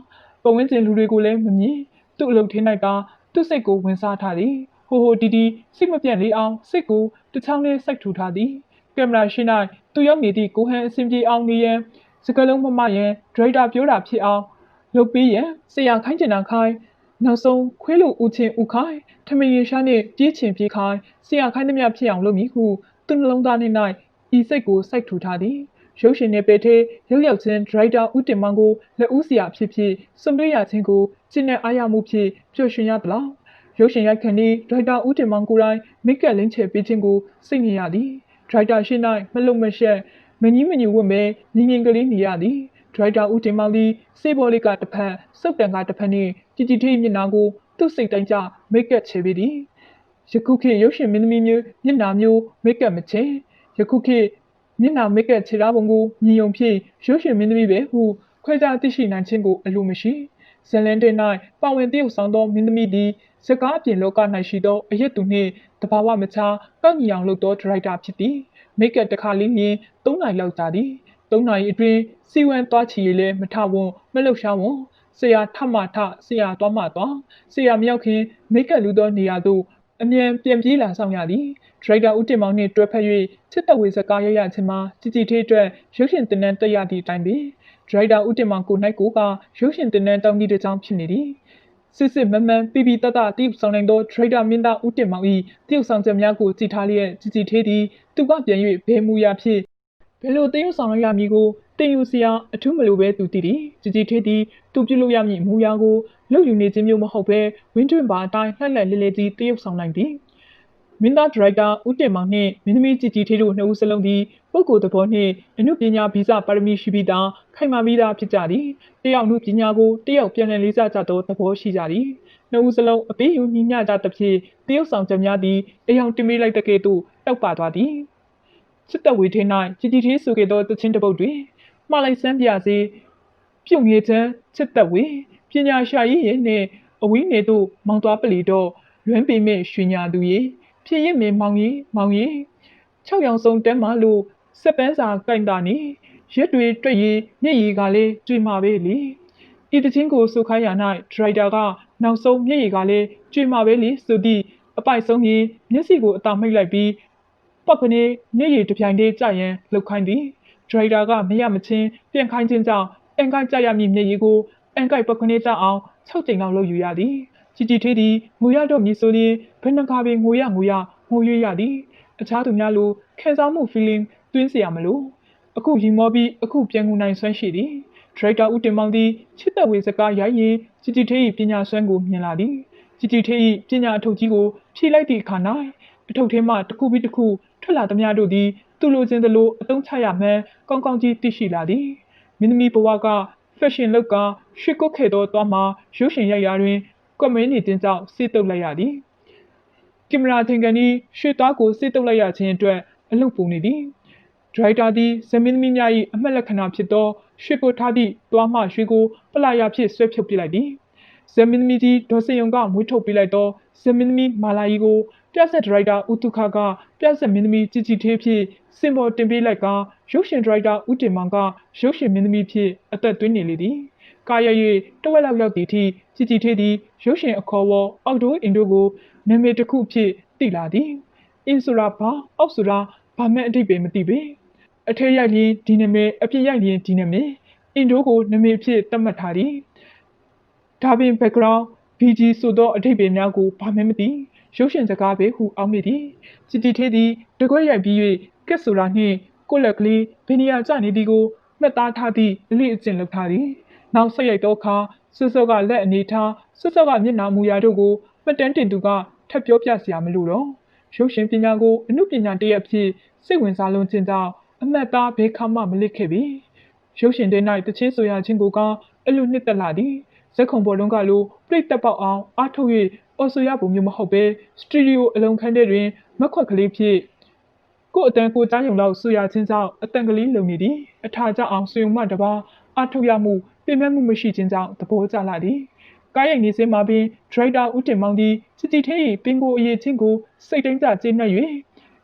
းပုံဝန်းကျင်လူတွေကိုလည်းမမြင်သူ့အလုပ်ထင်းလိုက်ကသူ့စိတ်ကိုဝင်စားထားသည်ဟိုတီစိတ်မပြတ်လေးအောင်စိတ်ကိုတချောင်းလေးစိုက်ထူထားသည်ကင်မရာရှိ၌သူရောက်နေသည့်ကိုဟန်အစဉ်ပြေအောင်နေရန်စကလုံးမမရန်ဒရိုက်တာပြောတာဖြစ်အောင်လုပ်ပေးရန်ဆရာခိုင်းကျင်တာခိုင်းနောက်ဆုံးခွေးလိုဦးချင်းဦးခိုင်းထမင်းရရှားနှင့်ပြေးချင်ပြေးခိုင်းဆရာခိုင်းသမျှဖြစ်အောင်လုပ်မည်ဟုသူနှလုံးသားနှင့်၌ဤစိတ်ကိုစိုက်ထူထားသည်ရုပ်ရှင်နယ်ပယ်ထဲရောက်ရောက်ချင်းဒရိုက်တာဦးတင်မောင်ကိုလက်ဦးစရာဖြစ်စွန့်ပြေးရခြင်းကိုကျင့်တဲ့အားရမှုဖြင့်ပျော်ရွှင်ရသလားရုပ်ရှင်ရိုက်ခန့်သည်ဒရိုက်တာဦးတင်မောင်ကိုယ်တိုင်မိတ်ကပ်လင်းချယ်ပေးခြင်းကိုစိတ်မြင်ရသည်ဒရိုက်တာရှိ၌မလုံမရှက်မငီးမညူဝတ်မဲငင်းငင်းကလေးနေရသည်ဒရိုက်တာဦးတင်မောင်သည်စေးဘော်လေးကတစ်ဖက်စုပ်တန်ကတစ်ဖက်နှင့်ကြည်ကြည်ထေးမျက်နှာကိုသူ့စိတ်တိုင်းကျမိတ်ကပ်ချယ်ပေးသည်ယခုခေတ်ရုပ်ရှင်မင်းသမီးမျိုးမျက်နှာမျိုးမိတ်ကပ်မချယ်ယခုခေတ်မျက်နှာမိတ်ကပ်ခြေသားပုံကိုမြင်ုံဖြင့်ရုပ်ရှင်မင်းသမီးပဲဟုခွဲခြားသိရှိနိုင်ခြင်းကိုအလိုမရှိဇလန်တဲ့၌ပါဝင်တရုပ်ဆောင်သောမင်းသမီးသည်စကားအပြင်လောက၌ရှိသောအရက်သူနှင့်တဘာဝမချကောက်ညီအောင်လုပ်သောဒရိုက်တာဖြစ်သည်မိတ်ကပ်တစ်ခါလေးမြင်3နိုင်လောက်ကြာသည်3နိုင်အတွင်းစီဝမ်းသွားချီရလဲမထဝွန်မလှုပ်ရှားဝွန်ဆရာထမထဆရာသွားမှသွားဆရာမရောက်ခင်မိတ်ကပ်လူသောနေရာသို့အမြန်ပြန်ပြေးလာဆောင်ရသည်ဒရိုက်တာဦးတင်မောင်နှင့်တွဲဖက်၍ချစ်တဝေစကားရရခြင်းမှာကြည်ကြည်သေးအတွက်ရုပ်ရှင်တင်နန်းတက်ရသည့်အတိုင်းပင်ဒရိုက်တာဦးတင်မောင်ကို၌ကိုကရုပ်ရှင်တင်နန်းတောင်းသည့်တစ်ကြောင်းဖြစ်နေသည်စစ်မမှန်ပြပြတတတိဆောင်နိုင်သောဒရိုက်တာမင်းသားဦးတင်မောင်၏တရုပ်ဆောင်ချက်များကိုကြည်ထားလျက်ကြည်ကြည်သေးသည်သူကပြန်၍ဘယ်မူရာဖြစ်ဘယ်လိုတရုပ်ဆောင်ရမည်ကိုတင်ယူစရာအထူးမလိုပဲသူတည်သည်ကြည်ကြည်သေးသည်သူပြုလုပ်ရမည့်မူရာကိုလုပ်ယူနေခြင်းမျိုးမဟုတ်ဘဲဝင်းတွင်ပါအတိုင်းလှိုက်လှိုက်လေးလေးကြီးတရုပ်ဆောင်နိုင်သည်မင်းသားဒရိုက်တာဦးတင်မောင်နှင့်မင်းသမီးကြည်ကြည်သေးတို့နှစ်ဦးစလုံးသည်ပုဂ္ဂိုလ်သဘောနှင့်အနုပညာဗီဇပါရမီရှိပြီးသားခိုင်မာပြီးသားဖြစ်ကြသည်တယောက်အနုပညာကိုတယောက်ပြန်လည်လေးစားကြသောသဘောရှိကြသည်နှစ်ဦးစလုံးအပေးယူညီမျှကြသဖြင့်တရုပ်ဆောင်ချက်များသည်အယောင်တင်ပေးလိုက်တဲ့ကဲ့သို့တောက်ပသွားသည်စစ်တပ်ဝေထင်း၌ကြည်ကြည်သေးဆိုခဲ့သောတခြင်းတစ်ပုဒ်တွင်မှားလိုက်စမ်းပြစေပြုံငယ်ချမ်းစစ်တပ်ဝေပညာရှာရည်ရဲ့နှင့်အဝီးနေသို့မောင်သွားပလီတော့လွမ်းပေမဲ့ရွှေညာသူရဲ့ဖြစ်ရစ်မင်းမောင်ကြီး6ရောင်စုံတန်းမလို့စက်ပန်းစာကင်တာနေရက်တွေတွေ့ရင်မျက်ရည်ကလည်းကျွေမှာပဲလေဤတခြင်းကိုဆိုခိုင်းရ၌ဒရိုက်တာကနောက်ဆုံးမျက်ရည်ကလည်းကျွေမှာပဲလေဆိုသည့်အပိုက်ဆုံးရင်မျက်စိကိုအသာမိတ်လိုက်ပြီးပောက်ကနေမျက်ရည်တစ်ပြိုင်တည်းကျရန်လှုပ်ခိုင်းသည်ဒရိုက်တာကမရမချင်းပြန်ခိုင်းခြင်းကြောင့်အန်ကိုက်ကြရမည့်မျက်ရည်ကိုအန်ကိုက်ပောက်ကနေကျအောင်6ကြိမ်လောက်လှုပ်ယူရသည်ကြည်ကြည်သေးသည်ငိုရတော့မည်ဆိုရင်ဘယ်နှခါပင်ငိုရငိုရွေးရသည်အခြားသူများလိုခံစားမှု feeling တွင်းเสียမလို့အခုရီမောပြီးအခုပြန်ငူနိုင်ဆွမ်းရှိသည်ဒရိုက်တာဦးတင်မောင်သည်ချစ်သက်ဝေစကားရိုက်ရင်ကြည်ကြည်သေး၏ပညာစွမ်းကိုမြင်လာသည်ကြည်ကြည်သေး၏ပညာအထုတ်ကြီးကိုဖြည့်လိုက်သည့်အခါ၌အထုတ်ထဲမှတစ်ခုပြီးတစ်ခုထွက်လာသမျှတို့သည်သူလိုချင်သလိုအသုံးချရမှန်းကောင်းကောင်းကြီးသိရှိလာသည်မင်းသမီးဘဝက fashion လောက်ကရွှေကုတ်ခဲ့သောသွားမှာရုပ်ရှင်ရိုက်ရာတွင်ကွန်မင်းနေခြင်းကြောင့်စေတုပ်လိုက်ရသည်ကင်မရာထင်ကန်ဤရွှေသားကိုစေတုပ်လိုက်ရခြင်းအတွက်အလုပ်ပုံနေသည် ဒရိုက်တာသည်ဇမင်းသမီးများ၏အမှတ်လက္ခဏာဖြစ်သောရွှေကိုထားသည့်သွားမှရွှေကိုပလာယာဖြင့်ဆွဲဖြုတ်ပစ်လိုက်သည်ဇမင်းသမီးကြီးဒေါ်စင်ယုံကမွေးထုတ်ပေးလိုက်သောဇမင်းသမီးမာလာကြီးကိုပြဆက်ဒရိုက်တာဦးတုခကပြဆက်မင်းသမီးជីជីထေးဖြင့်စင်ပေါ်တင်ပေးလိုက်ကရုပ်ရှင်ဒရိုက်တာဦးတင်မောင်ကရုပ်ရှင်မင်းသမီးဖြင့်အသက်သွင်းနေလေသည်ကာရ၍တဝက်လောက်ရောက်သည့်အထိជីជីထေးသည်ရုပ်ရှင်အခေါ်ဝေါ်အောက်တိုးအင်ဒိုကိုနာမည်တစ်ခုဖြင့်သိလာသည်အင်းဆိုတာဘာအောက်ဆိုတာဘာမှအဓိပ္ပာယ်မသိပေအထက်ရိုက်လျင်ဒီနာမည်အပြည့်ရိုက်လျင်ဒီနာမည်အင်ဒိုကိုနာမည်ဖြင့်သတ်မှတ်ထားသည်ဒါပင် background BG ဆိုသောအဓိပ္ပာယ်များကိုဘာမှမသိရုပ်ရှင်စကားပဲဟုအောက်မိသည်ជីជីထေးသည်တကွက်ရိုက်ပြီး၍ကက်ဆိုတာနှင့်ကိုလက်ကလေးဘယ်နေရာကျနေသည်ကိုမှတ်သားထားသည့်အလေးအကျင့်လုပ်ထားသည်နောက်ဆက်ရိုက်သောအခါဆွစောကလက်အနေထားဆွစောကမျက်နှာမူရာတို့ကိုမှတ်တမ်းတင်သူကထပ်ပြောပြစရာမလိုတော့ရုပ်ရှင်ပညာကိုအမှုပညာတစ်ရပ်ဖြစ်စိတ်ဝင်စားလုံးခြင်းကြောင့်အမှတ်သားဘဲခါမှမလစ်ခဲ့ပြီရုပ်ရှင်ထဲ၌တချင်းဆိုရခြင်းကိုကအလိုနှစ်သက်လာသည်ဇက်ခုံပေါ်လုံးကလိုပြိတ်တက်ပေါက်အောင်အားထုတ်၍အော်ဆိုရပုံမျိုးမဟုတ်ပဲစတူဒီယိုအလုံးခန်းထဲတွင်မက်ခွက်ကလေးဖြစ်ကို့အတန်းကိုကြားရုံလောက်ဆိုရခြင်းကြောင့်အတန်ကလေးလုံနေသည်အထာကြအောင်ဆွေုံမှတပါအားထုတ်ရမှုပြင်ပမှုမရှိခြင်းကြောင့်သဘောကျလာသည်ကားရိုက်နေစင်းမှာပင်ဒရိုက်တာဦးတင်မောင်သည်ជីជីထေး၏ပင်ကိုအရေးချင်းကိုစိတ်တိုင်းကျကျေနပ်၍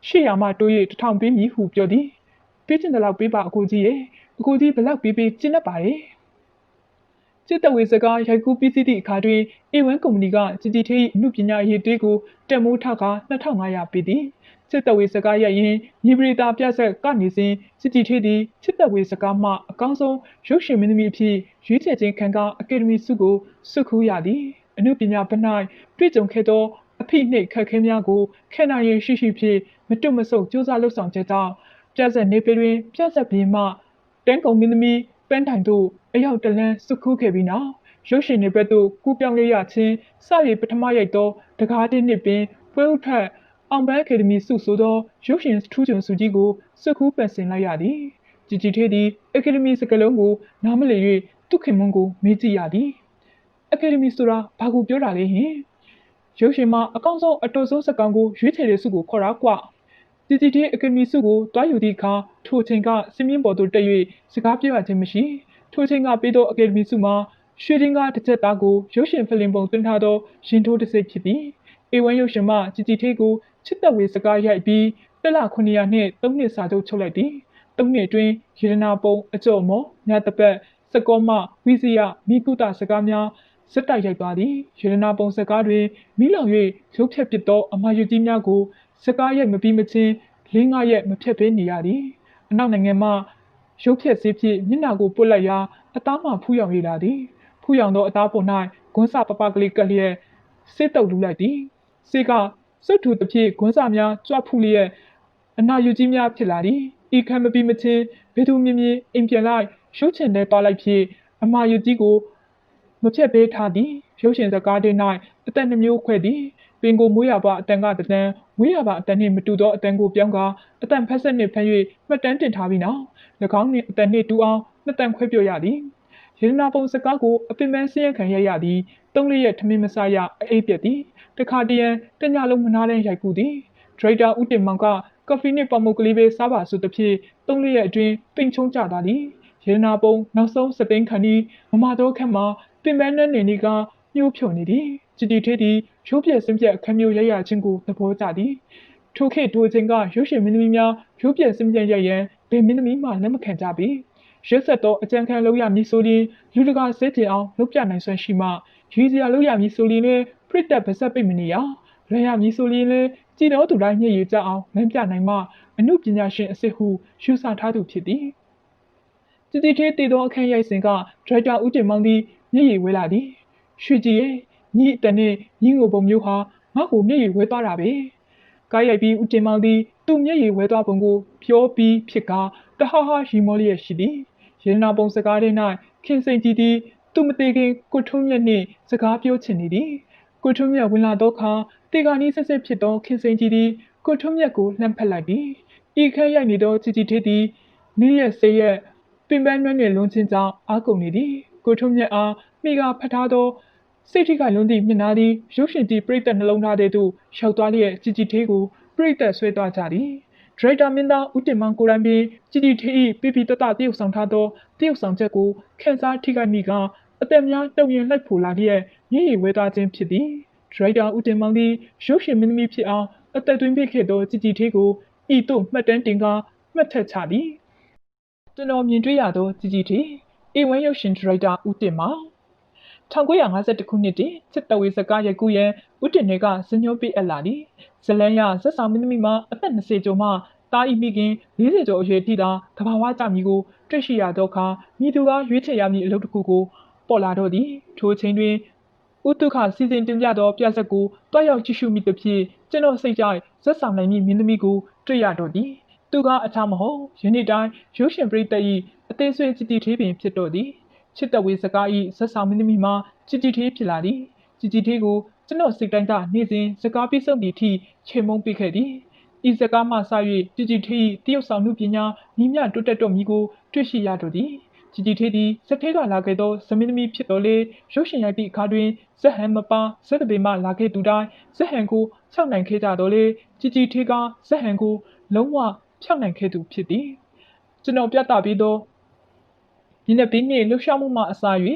800မှတိုး၍1000ပေးမည်ဟုပြောသည်ပေးချင်တယ်လို့ပေးပါအကိုကြီးရဲ့အကိုကြီးဘလောက်ပေးပေးကျေနပ်ပါရဲ့စစ်တဝေစကားရိုက်ကူးပြီးသည့်အခါတွင် A1 ကုမ္ပဏီကជីជីထေး၏အမှုပညာအရေးတွေကိုတက်မိုးထောက်က2500ပေးသည်စစ်တဝေစကားရိုက်ရင်ညီပရိတာပြဆက်ကနေစဉ်ជីជីထေးသည်စစ်တဝေစကားမှအကောင်းဆုံးရုပ်ရှင်မင်းသမီးအဖြစ်ရွေးချယ်ခြင်းခံကအကယ်ဒမီဆုကိုဆွတ်ခူးရသည်အမှုပညာပ၌တွေ့ကြုံခဲ့သောအဖိနှိပ်ခက်ခဲများကိုခံနိုင်ရရှိဖြင့်မတွတ်မဆုတ်စူးစမ်းလှုပ်ဆောင်ချက်ကြောင့်ပြဆက်နေပေတွင်ပြဆက်ပြင်းမှတန်းကုံမင်းသမီးပန်းတိုင်တို့အရောက်တလန်းဆွတ်ခူးခဲ့ပြီးနောက်ရုပ်ရှင်တွေဘက်သို့ကူးပြောင်းလဲရခြင်းစရည်ပထမရိုက်သောတကားတင်းနှစ်ပင်ပွဲဥထက်အောင်ပန်းအကယ်ဒမီဆုဆိုသောရုပ်ရှင်ထူးချွန်ဆုကြီးကိုဆွတ်ခူးပန်ဆင်လိုက်ရသည်ជីជីထေးသည်အကယ်ဒမီစကားလုံးကိုနားမလည်၍သူခင်မွန်းကိုမေးကြည့်ရသည်အကယ်ဒမီဆိုတာဘာကိုပြောတာလဲဟင်ရုပ်ရှင်မှာအကောင်းဆုံးအတော်ဆုံးစကားကိုရွေးချယ်တဲ့ဆုကိုခေါ်တာကွជីជីထေးအကယ်ဒမီဆုကိုတွားယူသည့်အခါထိုချိန်ကစင်းမြင့်ပေါ်သို့တက်၍စကားပြောရခြင်းမရှိထိုချိန်ကပေးသောအကယ်ဒမီဆုမှာရွှေဒင်းကားတစ်ချက်သားကိုရုပ်ရှင်ဖလင်ပုံသွင်းထားသောရင်ထိုးတစ်စိတ်ဖြစ်သည်A1 ရုပ်ရှင်မှជីជីထေးကိုချစ်သက်ဝေစကားရိုက်ပြီးတက်လ900နှင့်3နှစ်စာချုပ်ချုပ်လိုက်သည်3နှစ်အတွင်းရေဒနာပုံအကျော်မော်ညတပတ်စကောမဝိဇိယမိကုတစကားများစက်တိုက်ရိုက်သွားသည်ရေဒနာပုံစကားတွင်မိလောင်၍ရုပ်ဖြတ်ပစ်သောအမာယူကြီးများကိုစကားရိုက်မပြီးမချင်း4-5ရက်မဖြတ်ဘဲနေရသည်အနောက်နိုင်ငံမှရုပ်ဖြတ်စေးဖြင့်မျက်နှာကိုပုတ်လိုက်ရာအသားမှဖူးရောင်ရလာသည်ဖူးရောင်သောအသားပေါ်၌ဂွန်းစာပပကလေးကလျက်စေးတုပ်လူလိုက်သည်စေးကစွတ်ထူတစ်ဖြင့်ဂွန်းစာများကြွဖူးလျက်အနာယူကြီးများဖြစ်လာသည်ဤခံမပြီးမချင်းဘယ်သူမြင်မြင်အိမ်ပြန်လိုက်ရုပ်ချင်တဲ့ပါလိုက်ဖြင့်အမာယူကြီးကိုမဖြတ်ပေးထားသည်ရုပ်ရှင်စကားတွင်၌အတန်နှမျိုးခွဲသည်ပင်ကိုမွေးရပါအတန်ကတတန်မွေးရပါအတန်နှင့်မတူသောအတန်ကိုပြောင်းကာအတန်ဖက်ဆက်နှင့်ဖမ်း၍မှတ်တမ်းတင်ထားပြီးနောက်၎င်းနှင့်အတန်နှင့်တူအောင်နှစ်တန်ခွဲပြောရသည်ရေဒနာပုံစကားကိုအပင်ပန်းစင်းရခံရရသည်3-4ရက်ထမင်းမစားရအိပ်ပြက်သည်တခါတရံတညလုံးမနားတမ်းရိုက်ကူသည်ဒရိုက်တာဦးတင်မောင်ကကော်ဖီနှင့်ပေါမုတ်ကလေးပဲစားပါဆိုသဖြင့်3-4ရက်အတွင်းပိန်ချုံးကျသွားသည်ရေဒနာပုံနောက်ဆုံးစသိန်းခန့်ဤမမတော်ခန့်မှာပင်ပန်းနဲ့နေနေကညှိုးဖြုံနေသည်ជីတီထေးသည်ရုပ်ပြက်စင်းပြက်အခမ်းမျိုးရိုက်ရခြင်းကိုသဘောကျသည်ထိုခေတ်ထိုချိန်ကရုပ်ရှင်မင်းသမီးများရုပ်ပြက်စင်းပြက်ရိုက်ရန်ဘယ်မင်းသမီးမှလက်မခံကြပေရက်ဆက်သောအကြံခံလုပ်ရမည်ဆိုရင်လူတကာစဲပြေအောင်လုပ်ပြနိုင်စွမ်းရှိမှရည်စရာလုပ်ရမည်ဆိုရင်လည်းပြစ်တက်ပါဆက်ပိတ်မနေရလဲရမည်ဆိုရင်လည်းကြည်တော်သူတိုင်းညှိရကြအောင်လမ်းပြနိုင်မှအမှုပညာရှင်အစ်စ်ဟုယူဆထားသူဖြစ်သည်ជីတီထေးတည်သောအခမ်းရိုက်စဉ်ကဒရိုက်တာဦးတင်မောင်သည်မျက်ရည်ဝဲလာသည်ရွှေကြည်ရဲ့ညီအတန်နဲ့ညီငိုပုံမျိုးဟာငါ့ကိုမျက်ရည်ဝဲသွားတာပဲကားရိုက်ပြီးဦးတင်မောင်သည်သူ့မျက်ရည်ဝဲသွားပုံကိုပြောပြီးဖြစ်ကာတဟဟရီမောလျက်ရှိသည်ရေနာပုံစကားထဲ၌ခင်စိန်ကြည်သည်သူမသေးခင်ကိုထုံးမြတ်နှင့်စကားပြောချင်နေသည်ကိုထုံးမြတ်ဝင်လာသောအခါတေဂာနီးဆက်ဆက်ဖြစ်သောခင်စိန်ကြည်သည်ကိုထုံးမြတ်ကိုလှမ်းဖက်လိုက်သည်ဤခန့်ရိုက်နေသောជីជីထေးသည်နေ့ရက်ဆေးရက်ပင်ပန်းနှွမ်းနှင့်လွန်ချင်းကြောင့်အားကုန်နေသည်ကိုထုံးမြတ်အားမိကဖတ်ထားသောစိတ်ထိခိုက်လွန်းသည့်မျက်နှာသည်ရုပ်ရှင်တီပရိသတ်နှလုံးသားထဲသို့ရောက်သွားလျက်ជីជីထေးကိုပရိသတ်ဆွဲသွားကြသည် ဒရိုက်တာမင်းသားဦးတင်မောင်ကိုရိုင်းပင်ကြည်ကြည်ထေးပြပြတတတရုတ်ဆောင်ထားသောတရုတ်ဆောင်ချက်ကိုခန်းစားထိခိုက်မိကအသက်များတုံရင်လိုက်ဖို့လာလျက်ရည်ရည်ဝဲသားခြင်းဖြစ်သည်ဒရိုက်တာဦးတင်မောင်သည်ရုပ်ရှင်မင်းသမီးဖြစ်အောင်အသက်သွင်းပေးခဲ့သောကြည်ကြည်ထေးကိုဤသို့မှတ်တမ်းတင်ကမှတ်ထက်ချသည်ကျွန်တော်မြင်တွေ့ရသောကြည်ကြည်ထေးအေဝမ်းရုပ်ရှင်ဒရိုက်တာဦးတင်မောင်1952ခုနှစ်တွင်စစ်တဝေစကားရိုက်ကူးရန်ဦးတင်တွေကဇညောပေးအပ်လာသည်ဇလန်းရဇက်ဆောင်မင်းသမီးမှာအသက်20ကျော်မှတာဤမိခင်40ကျော်အရွယ်ထိသာတဘာဝကြမည်ကိုတွေ့ရှိရသောအခါမိသူကရွေးချယ်ရမည့်အလုပ်တစ်ခုကိုပေါ်လာတော့သည်ထိုအချိန်တွင်ဦးတုခစီစဉ်တင်ပြသောပြဆက်ကိုတွားရောက်ကြည့်ရှုမိသဖြင့်ကျွန်တော်စိတ်ကြိုက်ဇက်ဆောင်နိုင်မည့်မင်းသမီးကိုတွေ့ရတော့သည်သူကအခြားမဟုတ်ယနေ့တိုင်းရုပ်ရှင်ပရိသတ်၏အသေးဆွေကြည်ကြည်ထေးပင်ဖြစ်တော့သည်ချစ်တဝေစကား၏ဇက်ဆောင်မင်းသမီးမှာကြည်ကြည်ထေးဖြစ်လာသည်ကြည်ကြည်ထေးကိုကျွန်တော်စိတ်တိုင်းကနေ့စဉ်စကားပြီးဆုံးသည့်အထိချိန်မုံပေးခဲ့သည်ဤစကားမှစ၍ကြည်ကြည်ထေး၏တရုတ်ဆောင်မှုပညာညီမျှတိုးတက်တော်မူကိုတွေ့ရှိရတော့သည်ကြည်ကြည်ထေးသည်စက်ထဲကလာခဲ့သောဇမင်းသမီးဖြစ်တော်လေရုပ်ရှင်ရိုက်သည့်အခါတွင်ဇက်ဟန်မပါဇက်တပေမှလာခဲ့သူတိုင်းဇက်ဟန်ကိုဖြောက်နိုင်ခဲ့ကြတော်လေကြည်ကြည်ထေးကဇက်ဟန်ကိုလုံးဝဖြောက်နိုင်ခဲ့သူဖြစ်သည်ကျွန်တော်ပြသပြီးသောဒီနေ့ဘေးနှင့်လှုပ်ရှားမှုမှအစာ၍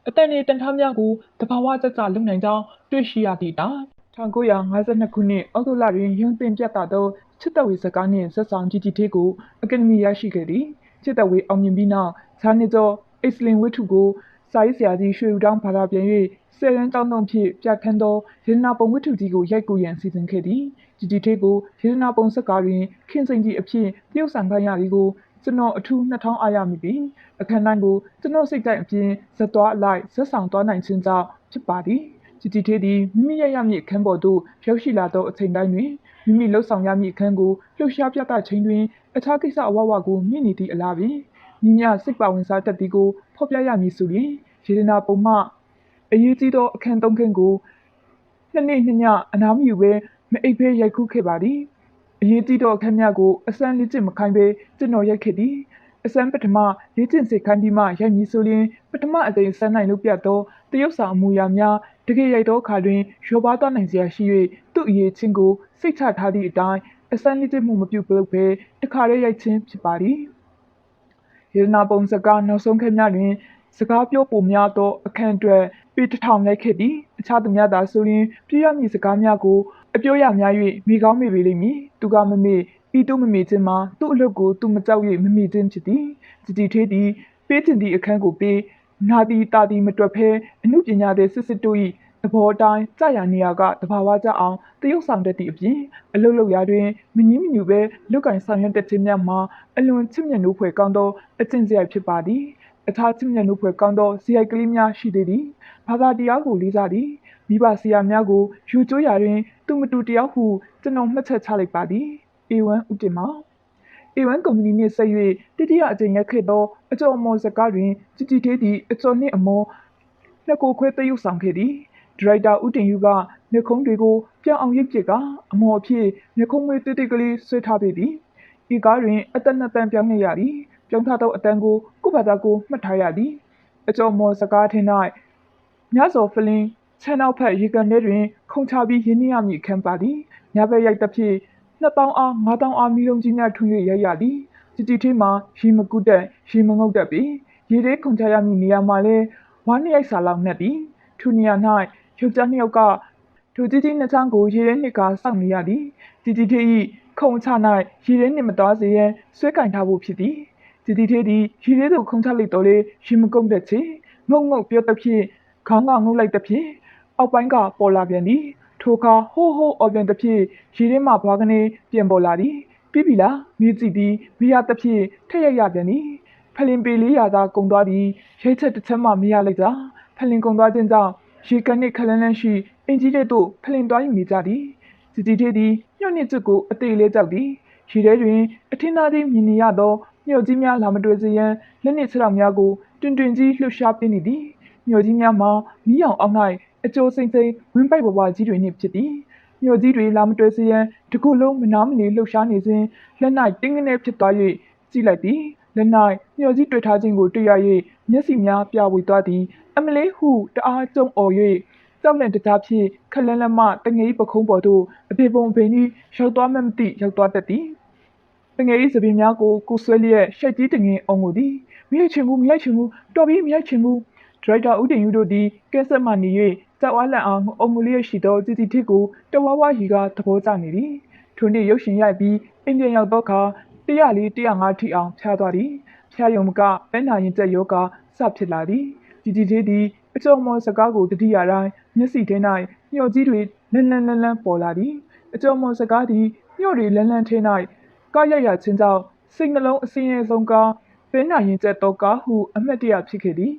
အတန်နေတန်ထားများကိုတဘာဝကြကြလုံနိုင်ကြောင်းတွေ့ရှိရသည့်တိုင်1952ခုနှစ်အောက်တိုဘာတွင်ရုံတင်ပြသသောချစ်တဝေစကားနှင့်ဇက်ဆောင်ကြည်ကြည်ထေးကိုအကယ်ဒမီရရှိခဲ့သည်ချစ်တဝေအောင်မြင်ပြီးနောက်ဇာနေကျော်အိတ်စလင်ဝတ္ထုကိုစာရေးဆရာကြီးရွှေဦးတောင်းဘာသာပြန်၍ဆယ်ရန်တောင်းတုံးဖြင့်ပြခန်းသောရေနာပုံဝတ္ထုကြီးကိုရိုက်ကူးရန်စီစဉ်ခဲ့သည်ကြည်ကြည်ထေးကိုရေနာပုံစကားတွင်ခင်စိန်ကြီးအဖြစ်တရုတ်ဆောင်ခိုင်းရသည်ကိုကျွန်တော်အထူး2000အားရမိသည်အခမ်းအနားကိုကျွန်တော်စိတ်ကြိုက်အပြင်ဇက်သွားအလိုက်ဇက်ဆောင်သွားနိုင်ခြင်းကြောင့်ဖြစ်ပါသည်ကြည်ကြည်ထေးသည်မိမိရရမည့်အခန်းပေါ်သို့ရောက်ရှိလာသောအချိန်တိုင်းတွင်မိမိလှုပ်ဆောင်ရမည့်အခန်းကိုလှုပ်ရှားပြသခြင်းတွင်အခြားကိစ္စအဝဝကိုမြင့်နေသည့်အလားပင်ညီမျှစိတ်ပါဝင်စားတတ်သည်ကိုဖော်ပြရမည်ဆိုရင်ရေနာပုံမှအရေးကြီးသောအခန်း3ခန်းကိုနှစ်နေ့နှစ်ညအနားမယူဘဲမအိပ်ဘဲရိုက်ကူးခဲ့ပါသည်အရေးကြီးသောအခန်းများကိုအစမ်းလေ့ကျင့်မခိုင်းဘဲကျွန်တော်ရိုက်ခဲ့သည်အစမ်းပထမလေ့ကျင့်စေခိုင်းပြီးမှရိုက်မည်ဆိုရင်ပထမအကြိမ်စမ်းနိုင်လို့ပြသောတရုတ်ဆောင်အမူအရာများတကယ်ရိုက်သောအခါတွင်ရောပါသွားနိုင်စရာရှိ၍သူ့အရေးချင်းကိုစိတ်ချထားသည့်အတိုင်းအစမ်းလေ့ကျင့်မှုမပြုလုပ်ဘဲတခါတည်းရိုက်ခြင်းဖြစ်ပါသည်ရေနာပုံစကားနောက်ဆုံးခန်းများတွင်စကားပြောပိုများသောအခန်းအတွက်ပေ1000ရိုက်ခဲ့သည်အခြားသူများသာဆိုရင်ပြရမည့်စကားများကိုအပြောရများ၍မိကောင်းမိပေလိမ့်မည်သူကမမေ့ဤသူမမေ့ခြင်းမှာသူ့အလုပ်ကိုသူမကြောက်၍မမေ့ခြင်းဖြစ်သည်ကြည်ကြည်ထေးသည်ပေးတင်သည့်အခန်းကိုပေးနာသည်တာသည်မတွက်ဖဲအမှုပညာသည်စစ်စစ်တို့၏သဘောအတိုင်းကြာရနေရာကတဘာဝကြအောင်တရုတ်ဆောင်တတ်သည့်အပြင်အလုပ်လုပ်ရာတွင်မငြင်းမညူပဲလုတ်ကင်ဆောင်ရွက်တတ်ခြင်းများမှာအလွန်ချစ်မြတ်နိုးဖွယ်ကောင်းသောအကျင့်စရိုက်ဖြစ်ပါသည်အခြားချစ်မြတ်နိုးဖွယ်ကောင်းသောစရိုက်ကလေးများရှိသေးသည်ဘာသာတရားကိုလေးစားသည်မိဘဆရာများကိုယူကျိုးရာတွင်သူမတူတယောက်ဟုကျွန်တော်မှတ်ချက်ချလိုက်ပါသည်A1 ဦးတင်မောင်A1 ကုမ္ပဏီနှင့်ဆက်၍တတိယအကြိမ်ရက်ခဲ့သောအကျော်အမော်စကားတွင်ကြည်ကြည်ထေးသည့်အကျော်နှင့်အမော်နှစ်ကိုခွဲသရုပ်ဆောင်ခဲ့သည်ဒရိုက်တာဦးတင်ယူကမျက်ခုံးတွေကိုပြောင်းအောင်ရိပ်ပစ်ကအမော်အဖြစ်မျက်ခုံးမွေးတိတ်တိတ်ကလေးဆွဲထားပေသည်ဤကားတွင်အသက်နှစ်တန်းပြောင်းနေရသည်ပြောင်းထားသောအတန်းကိုကိုယ့်ဘာသာကိုမှတ်ထားရသည်အကျော်မော်စကားထင်း၌ညစော်ဖလင်းချမ်းနောက်ဖက်ရေကန်ထဲတွင်ခုံချပြီးရင်းနှီးရမည့်အခန်းပါသည်ညဘက်ရိုက်သဖြင့်2000အား5000အားမီလုံးကြီးများထွန်း၍ရိုက်ရသည်ကြည်ကြည်ထေးမှာရေမကူးတက်ရေမငုတ်တက်ပေရေထဲခုန်ချရမည့်နေရာမှာလည်းဝါးနှစ်ရိုက်စာလောက်နှက်သည်ထိုနေရာ၌ယောက်ျားနှစ်ယောက်ကထိုကြီးကြီးနှစ်ချောင်းကိုရေထဲနှစ်ကာစောင့်နေရသည်ကြည်ကြည်ထေး၏ခုံချ၌ရေထဲနှင့်မသွားစေရန်ဆွဲကင်ထားဖို့ဖြစ်သည်ကြည်ကြည်ထေးသည်ရေထဲသို့ခုံချလိုက်တော်လေရေမကုန်တတ်ချေငုံငုံပြောသဖြင့်ခေါင်းကငုံလိုက်သဖြင့်အောက်ပိုင်းကပေါ်လာပြန်သည်ထိုအခါဟိုးဟိုးအော်ပြန်သဖြင့်ရေထဲမှဘွားကနေပြန်ပေါ်လာသည်ပြီးပြီလားမြည်ကြည့်ပြီးမိရသဖြင့်ထက်ရရပြန်သည်ဖလင်ပေ400သာကုန်သွားသည်ရိတ်ချက်တစ်ချက်မှမရလိုက်ကြဖလင်ကုန်သွားခြင်းကြောင့်ရေကန်နှင့်ခလန်းလန်းရှိအင်ကြီးတဲ့သို့ဖလင်သွားယူနေကြသည်ကြည်ကြည်ထေးသည်ညှို့ညစ်ချက်ကိုအသေးလေးကြောက်သည်ရေထဲတွင်အထင်းသားကြီးမြင်နေရသောမြို့ကြီးများလာမတွေ့စေရန်လက်နှင့်ခြေထောက်များကိုတွင်တွင်ကြီးလှုပ်ရှားပေးနေသည်မြို့ကြီးများမှာမီးရောင်အောက်၌အကျိုးစိမ့်စိမ့်ဝင်းပိုက်ဘဝကြီးတွေနှင့်ဖြစ်သည်မြို့ကြီးတွေလာမတွေ့စေရန်တကူလုံးမနာမနေလှုပ်ရှားနေစဉ်လက်၌တင်းကနေဖြစ်သွား၍ကြည့်လိုက်သည်လက်၌မြို့ကြီးတွေ့ထားခြင်းကိုတွေ့ရ၍မျက်စိများပြဝေသွားသည်အမလေးဟုတအားကြုံအော်၍ကြောက်လန့်တကြားဖြင့်ခလန်းလန်းမှတငယ်ပခုံးပေါ်သို့အဖေပုံအဖေကြီးရောက်သွားမှမသိရောက်သွားတတ်သည် တငယ်ဤစပင်းများကိုကိုဆွဲလျက်ရှက်ကြီးတငင်အောင်ကိုသည်မြိုက်ချင်ဘူးတော်ပြီးမြိုက်ချင်ဘူးဒရိုက်တာဦးတင်ယူတို့သည်ကဲဆက်မှနေ၍ကြောက်အားလန့်အောင်အုံမလျက်ရှိသောတီတီထစ်ကိုတဝါဝါရီကသဘောကျနေသည်ထိုနေ့ရုပ်ရှင်ရိုက်ပြီးအိမ်ပြန်ရောက်သောအခါ104 105ထိအောင်ဖျားသွားသည်ဖျားယုံမကပဲနာရင်ကျက်ယောဂစဖြစ်လာသည်တီတီထစ်သည်အကျော်မော်စကားကိုတတိယတိုင်းမျက်စိထဲ၌ညှော်ကြီးတွေလန်းပေါ်လာသည်အကျော်မော်စကားသည်ညှော့တွေလန်းထဲ၌ကားရရချင်းကြောင့်စိတ်နှလုံးအစင်းရဲဆုံးကားပဲနာရင်ကျက်သောကားဟုအမှတ်တရဖြစ်ခဲ့သည်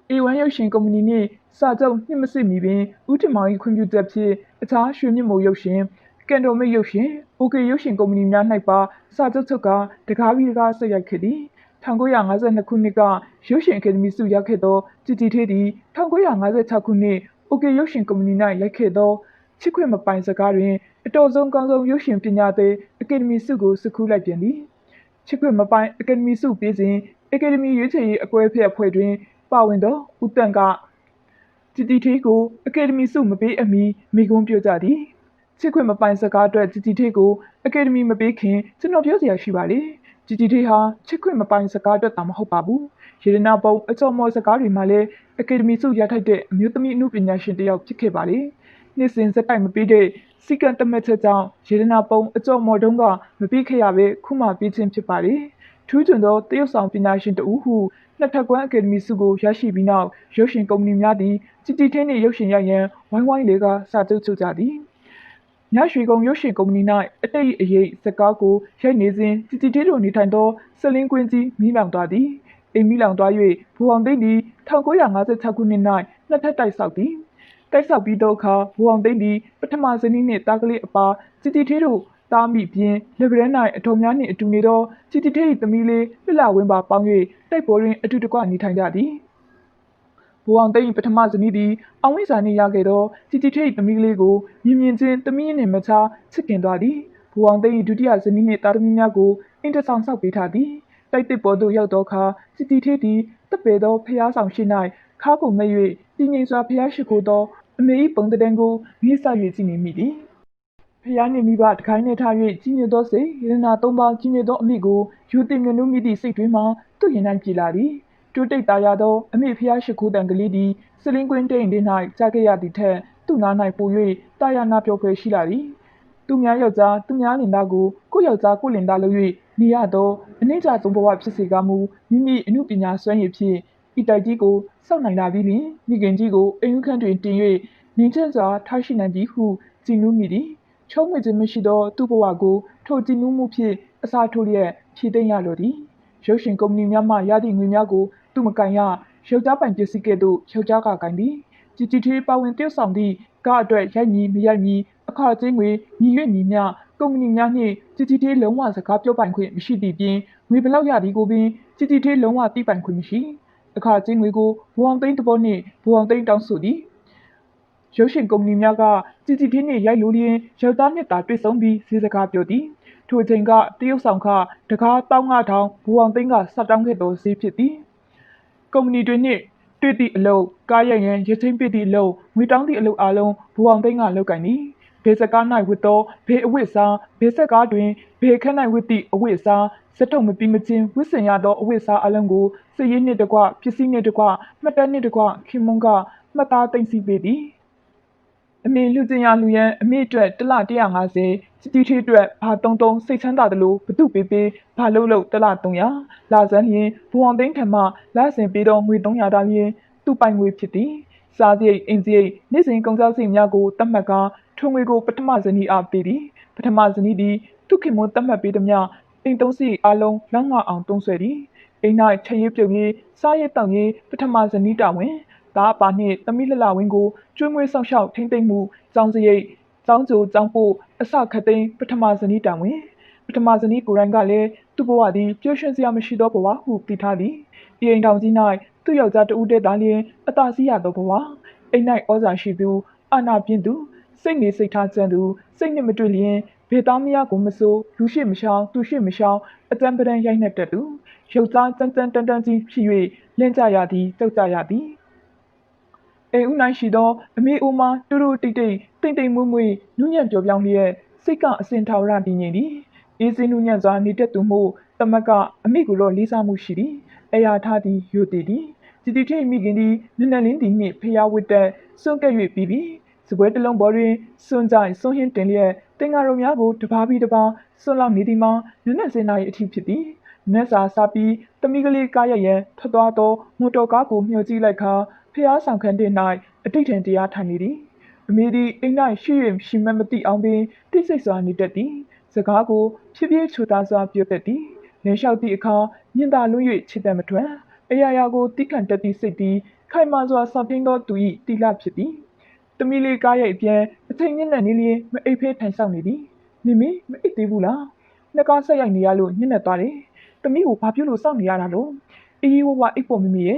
A1 ရုပ်ရှင်ကုမ္ပဏီနှင့်စာချုပ်နှစ်မစစ်မီပင်ဦးတင်မောင်၏ခွင့်ပြုချက်ဖြင့်အခြားရွှေမြင့်မိုးရုပ်ရှင်ကန်တော်မိတ်ရုပ်ရှင် OK ရုပ်ရှင်ကုမ္ပဏီများ၌ပါစာချုပ်ချုပ်ကတကားပြီးတကားဆက်ရိုက်ခဲ့သည်1952ခုနှစ်ကရုပ်ရှင်အကယ်ဒမီဆုရခဲ့သောတီတီထေးသည်1956ခုနှစ် OK ရုပ်ရှင်ကုမ္ပဏီ၌ရိုက်ခဲ့သောချစ်ခွင့်မပိုင်စကားတွင်အတော်ဆုံးကောင်းဆုံးရုပ်ရှင်ပညာသည်အကယ်ဒမီဆုကိုစကူးလိုက်ပြန်သည်ချစ်ခွင့်မပိုင်အကယ်ဒမီဆုပေးစဉ်အကယ်ဒမီရွေးချယ်ရေးအကွဲဖက်အဖွဲ့တွင်ပါဝင်သောဦးတန့်ကတီတီထေးကိုအကယ်ဒမီဆုမပေးအမီမိကွန်းပြောကြသည်ချစ်ခွင့်မပိုင်စကားအတွက်တီတီထေးကိုအကယ်ဒမီမပေးခင်ကျွန်တော်ပြောစရာရှိပါလေတီတီထေးဟာချစ်ခွင့်မပိုင်စကားအတွက်တာမဟုတ်ပါဘူးရေဒနာပုံအကျော်မော်စကားတွေမှာလည်းအကယ်ဒမီဆုရထိုက်တဲ့အမျိုးသမီးအမှုပညာရှင်တစ်ယောက်ဖြစ်ခဲ့ပါလေနှစ်စဉ်စက်တိုက်မပေးတဲ့စီကံတမက်ချက်ကြောင့်ရေဒနာပုံအကျော်မော်တုံးကမပေးခဲ့ရပဲခုမှပေးခြင်းဖြစ်ပါလေထူးချွန်သောတရုတ်ဆောင်ပညာရှင်တဦးဟုနှစ်ထပ်ကွမ်းအကယ်ဒမီဆုကိုရရှိပြီးနောက်ရုပ်ရှင်ကုမ္ပဏီများသည်တီတီထင်းနှင့်ရုပ်ရှင်ရိုက်ရန်ဝိုင်းလေးကစာချုပ်ချုပ်ကြသည်ညရွှေကုန်းရုပ်ရှင်ကုမ္ပဏီ၌အတိတ်အရေးစကားကိုရိုက်နေစဉ်တီတီထေးတို့နေထိုင်သောစလင်းကွင်းကြီးမိလောင်သွားသည်အိမ်မိလောင်သွား၍ဘူအောင်သိန်းသည်1956ခုနှစ်၌နှစ်ထပ်တိုက်ဆောက်သည်တိုက်ဆောက်ပြီးသောအခါဘူအောင်သိန်းသည်ပထမဇနီးနှင့်တားကလေးအပါတီတီထေးတို့တားမိပြင်လက်ဗရန်၌အတော်များနှင့်အတူနေသောတီတီထေး၏သမီးလေးလှလှဝင်းပါပေါင်း၍တိုက်ပေါ်တွင်အတူတကွနေထိုင်ကြသည်ဘူအောင်သိန်းပထမဇနီးသည်အောင်ဝိဇာနှင့်ရခဲ့သောတီတီထေး၏သမီးလေးကိုမြင်ချင်းသမီးနှင့်မချားချစ်ခင်သွားသည်ဘူအောင်သိန်း၏ဒုတိယဇနီးနှင့်သားသမီးများကိုအင်တဆောင်ဆောက်ပေးထားသည်တိုက်တစ်ပေါ်သို့ရောက်သောအခါတီတီထေးသည်တပ်ပေသောဖျားဆောင်ရှိ၌ခါကိုမဲ့၍တည်ငြိမ်စွာဖျားရှိခိုးသောအမေ၏ပုံတံကိုငေးဆ၍ကြည့်နေမိသည်ဖျားနှင့်မိဘတခိုင်းနှင့်ထား၍ကြီးညိုသောစိတ်ရတနာသုံးပါးကြီးညိုသောအမိကိုယူတင်မြနုမိသည့်စိတ်တွင်မှသူ့ရင်၌ပြေလာသည်တိုးတိတ်သားရသောအမိဖျားရှိခိုးတံကလေးသည်စလင်းကွင်းတိမ်တွင်၌ကြားခဲ့ရသည့်ထက်သူ့နား၌ပို၍တာယာနာပြောဖွယ်ရှိလာသည်သူများယောက်ျားသူများလင်သားကိုကိုယောက်ျားကိုလင်သားလုပ်၍နေရသောအနှိမ့်ချဆုံးဘဝဖြစ်စေကာမူမိမိအမှုပညာစွမ်းရည်ဖြင့်ဤတိုက်ကြီးကိုစောင့်နိုင်လာပြီးလျှင်မိခင်ကြီးကိုအိမ်ဦးခန်းတွင်တင်၍ငင်းချစွာထားရှိနိုင်ပြီဟုကြည်နူးမိသည်ချုံးမွေခြင်းမရှိသောသူ့ဘဝကိုထိုကြည်နူးမှုဖြင့်အစားထိုးလျက်ဖြည့်သိမ်းရလိုသည်ရုပ်ရှင်ကုမ္ပဏီများမှရသည့်ငွေများကိုသူမကန်ရယောက်ျားပိုင်ပစ္စည်းကဲ့သို့ယောက်ျားကကန်သည်တီတီထေးပါဝင်တယောက်ဆောင်သည့်ကားအတွက်ရိုက်မည်မရိုက်မည်အခါကျင်းငွေညီ၍ညီမျှကုမ္ပဏီများနှင့်တီတီထေးလုံးဝစကားပြောပိုင်ခွင့်မရှိသည့်ပြင်ငွေဘလောက်ရသည်ကိုပင်တီတီထေးလုံးဝသိပိုင်ခွင့်မရှိအခါကျင်းငွေကိုဘူအောင်သိန်းသဘောနှင့်ဘူအောင်သိန်းတောင်းဆိုသည်ရုပ်ရှင်ကုမ္ပဏီများကတီတီထေးနှင့်ရိုက်လိုလျင်ယောက်ျားနှင့်သာတွေ့ဆုံပြီးဈေးစကားပြောသည်ထိုအချိန်ကတရုတ်ဆောင်ခတကား15000ဘူအောင်သိန်းကစတောင်းခဲ့သောဈေးဖြစ်သည်ကုမ္ပဏီတွေနှင့်တွေ့သည့်အလုပ်ကားရိုက်ရန်ရချင်းပစ်သည့်အလုပ်ငွေတောင်းသည့်အလုပ်အားလုံးဘူအောင်သိန်းကလုပ်ကိုင်သည်ဘယ်စကား၌ဝတ်သောဘယ်အဝတ်အစားဘယ်ဆက်ကားတွင်ဘယ်ခန်း၌ဝတ်သည့်အဝတ်အစားစက်ထုံမပြီးမချင်းဝတ်ဆင်ရသောအဝတ်အစားအလုံးကိုစည်ရင်းနှင့်တကွပစ္စည်းနှင့်တကွမှတ်တမ်းနှင့်တကွခင်မွန်းကမှတ်သားသိမ်းဆည်းပေးသည်အမေလူကျင်ရလူရန်အမေအတွက်တစ်လ150စီတီထေးအတွက်ဘာ33စိတ်ချမ်းသာသလိုဘသူပေးဘာလို့တစ်လ300လာစမ်းလျင်ဘူအောင်သိန်းထံမှလစဉ်ပေးသောငွေ300တောင်းလျင်သူ့ပိုင်ငွေဖြစ်သည်စားစရိတ်အင်စရိတ်နေ့စဉ်ကုန်ကျစရိတ်များကိုတတ်မှတ်ကာထိုငွေကိုပထမဇနီးအားပေးသည်ပထမဇနီးသည်သူခင်မွန်းတတ်မှတ်ပေးသည်များအိမ်သုံးစရိတ်အလုံးလောက်ငါအောင်သုံးဆွဲသည်အိမ်၌ချက်ရေးပြုတ်ရေးစားရေးတောက်ရေးပထမဇနီးတာဝန်သားအပါနှင့်သမီးလှလှဝင်းကိုကျွေးမွေးဆောင်ရှောက်ထိမ့်သိမ့်မှုကျောင်းစရိတ်ကျောင်းကျိုကျောင်းပို့အစခတ်သိမ်းပထမဇနီးတာဝန်ပထမဇနီးကိုယ်တိုင်ကလည်းသူ့ဘဝသည်ပျော်ရွှင်စရာမရှိသောဘဝဟုသိထားသည်ဤအိမ်ထောင်ကြီး၌သူ့ယောက်ျားတဦးတည်းသာလျှင်အသာစီးရသောဘဝအိမ်၌ဩဇာရှိသူအာဏာပြင်းသူစိတ်နေစိတ်ထားကြံသူစိတ်နှင့်မတွေ့လျင်ဘေသားမယားကိုမဆိုးလူရှိမရှောင်သူရှိမရှောင်အတံပဒံရိုက်နှက်တတ်သူရုပ်သားတန်တန်ကြီးဖြစ်၍လင့်ကြရသည်တောက်ကြရသည်အိမ်ဦး၌ရှိသောအမေအိုမတူတူတိတ်တိတ်တိမ်တိမ်မွေ့မွေ့နူးညံ့ပျော်ပြောင်းလျက်စိတ်ကအစင်ထာဝရတည်ငြိမ်သည် အေးစင်းနူးညံ့စွာနေတဲ့သူမို့သမက်ကအမိကိုတော့လေးစားမှုရှိသည်အရာထားသည်ယိုတည်သည်တီတီထေမိခင်သည်နနလင်းသည်နှင့်ဖျားဝတ်တက်စွန့်ကဲ့၍ပြီးပြီစပွဲတစ်လုံးပေါ်တွင်စွန့်ကြိုင်စွန့်ဟင်းတင်လျက်တင်္ကာရုံများကိုတပါးပြီးတပါးစွန့်လောက်နေသည်မှာနနက်စင်နာ၏အထီးဖြစ်သည်နက်စာစားပြီးတမိကလေးကားရရန်ထွက်သွားသောမော်တော်ကားကိုမျှော်ကြည့်လိုက်ခါဖျားဆောင်ခန်းတင်၌အတိတ်ထင်တရားထိုင်နေသည်အမေသည်အိမ်၌ရှိ၍ရှိမှမသိအောင်ပင်တိတ်ဆိတ်စွာနေတတ်သည်စကားကိုဖြည်းဖြည်းချိုသားစွာပြောတတ်သည်လင်းလျှောက်သည့်အခါမြင်သာလွန်း၍ချစ်တတ်မထွက်အရာရာကိုတိခံတတ်သည့်စိတ်သည်ခိုင်မာစွာဆောင်ပြင်းသောသူ၏တိလဖြစ်သည်တမီလေးကားရဲ့အပြန်အချိန်ညံ့နေလျင်မအိပ်ဖဲထိုင်ဆောင်နေသည်မိမိမအိပ်သေးဘူးလားနှကားဆက်ရိုက်နေရလို့ညံ့နေသွားတယ်တမီကိုဘာဖြစ်လို့စောင့်နေရတာလို့အေးဝဝအိပ်ပေါ်မိမိရဲ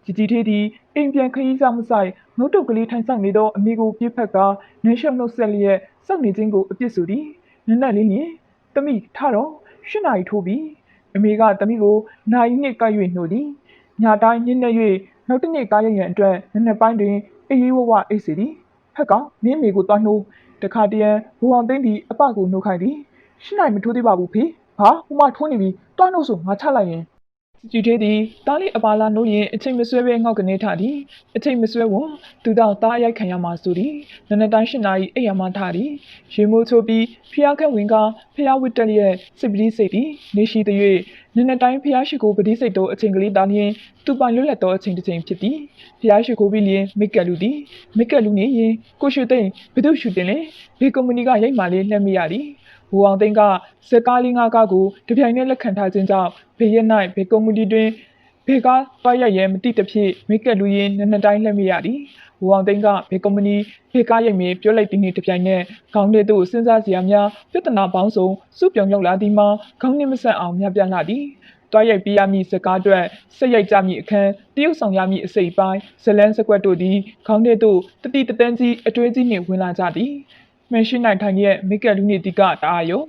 ့ကြီးသေးသည်အိမ်ပြန်ခရီးစားမဆိုင်ငုတ်တုတ်ကလေးထိုင်ဆောင်နေသောအမေကိုပြစ်ဖက်ကနင်းရှုံနှုတ်ဆက်လျက်စောင့်နေခြင်းကိုအပြစ်ဆိုသည်နက်နက်လေးနဲ့တမီထတော့၈နာရီထိုးပြီအမေကတမီကိုနိုင်နှင့်ကိုက်၍နှိုးသည်ညတိုင်းညနေ၍နောက်တစ်နေ့ကားရရန်အတွက်နက်နက်ပိုင်းတွင်အေးဝဝအိပ်စီသည်ဖက်ကမင်းအမေကိုတွားနှိုးတခါတည်းဘူအောင်သိန်းသည်အပကိုနှိုးခိုင်းသည်၈နာရီမထိုးသေးပါဘူးဖေဟာဟိုမှထိုးနေပြီတွားနှိုးဆိုငါချလိုက်ရင်ကြည့်သေးသည်တားလေးအပါလာနိုးရင်အချိန်မဆွဲပဲငေါက်ကနေထသည်အချိန်မဆွဲဝန်သူတော့တားအရိုက်ခံရမှာဆိုသည်နနက်တိုင်း၈နာရီအိမ်ရမှထသည်ရေမိုးချိုးပြီးဖျားခန့်ဝင်ကဖျားဝတ်တက်လျက်စစ်ပတိစိတ်သည်နေရှိသည်၍နနက်တိုင်းဖျားရှိကိုပတိစိတ်တို့အချိန်ကလေးသားလျင်သူပိုင်လွတ်လပ်သောအချိန်တစ်ချိန်ဖြစ်သည်ဖျားရှိကိုပြီးလျင်မိကက်လူသည်မိကက်လူနေရင်ကိုရွှေသိန်းဘသူရှူတင်လဲဘေကုမ္ပဏီကရိုက်မှလေးလှမ်းမရသည်ဘူအောင်သိန်းကစက်ကားလေးငါးကားကိုတပြိုင်နက်လက်ခံထားခြင်းကြောင့်ဘေးရ၌ဘေကုမ္ပဏီတွင်ဘေကားတွားရရဲမတိတဖြစ်မိကက်လူရင်နနက်တိုင်းလှမ်းမရသည်ဘူအောင်သိန်းကဘေကုမ္ပဏီဘေကားရိုက်မင်းပြောလိုက်သည်နှင့်တပြိုင်နက်ခေါင်းထဲသို့စဉ်းစားစရာများပြဿနာပေါင်းစုံစုပြုံရောက်လာသည်မှာခေါင်းနှင့်မဆက်အောင်များပြားလာသည်တွားရိုက်ပြရမည့်စကားအတွက်ဆက်ရိုက်ကြမည့်အခန်းတရုတ်ဆောင်ရမည့်အစိပ်ပိုင်းဇလန်းစကွက်တို့သည်ခေါင်းထဲသို့တတိတတန်းကြီးအတွဲကြီးနှင့်ဝင်လာကြသည်မန်ရှိနိုင်ထိုင်ရဲ့မိကက်လူနေတီကတအားယုံ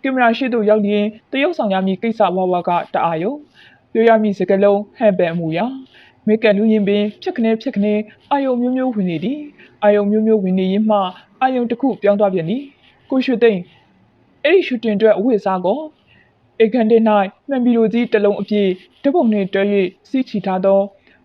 ကင်မရာရှိသို့ရောက်ရင်တရုတ်ဆောင်ရမည့်ကိစ္စဝါဝါကတအားယုံပြောရမည့်စကားလုံးဟန်ပန်မှုရာမိကက်လူရင်ပင်ဖြစ်ခနဲအာယုံမျိုးမျိုးဝင်နေသည်အာယုံမျိုးမျိုးဝင်နေရင်မှအာယုံတစ်ခုပြောင်းသွားပြန်သည်ကိုရွှေသိန်းအဲ့ဒီရှူတင်အတွက်အဝတ်စားကောအခန်းထဲ၌မှန်ဘီလိုကြီးတစ်လုံးအပြည့်တပုတ်နှင့်တွဲ၍စီးချီထားသော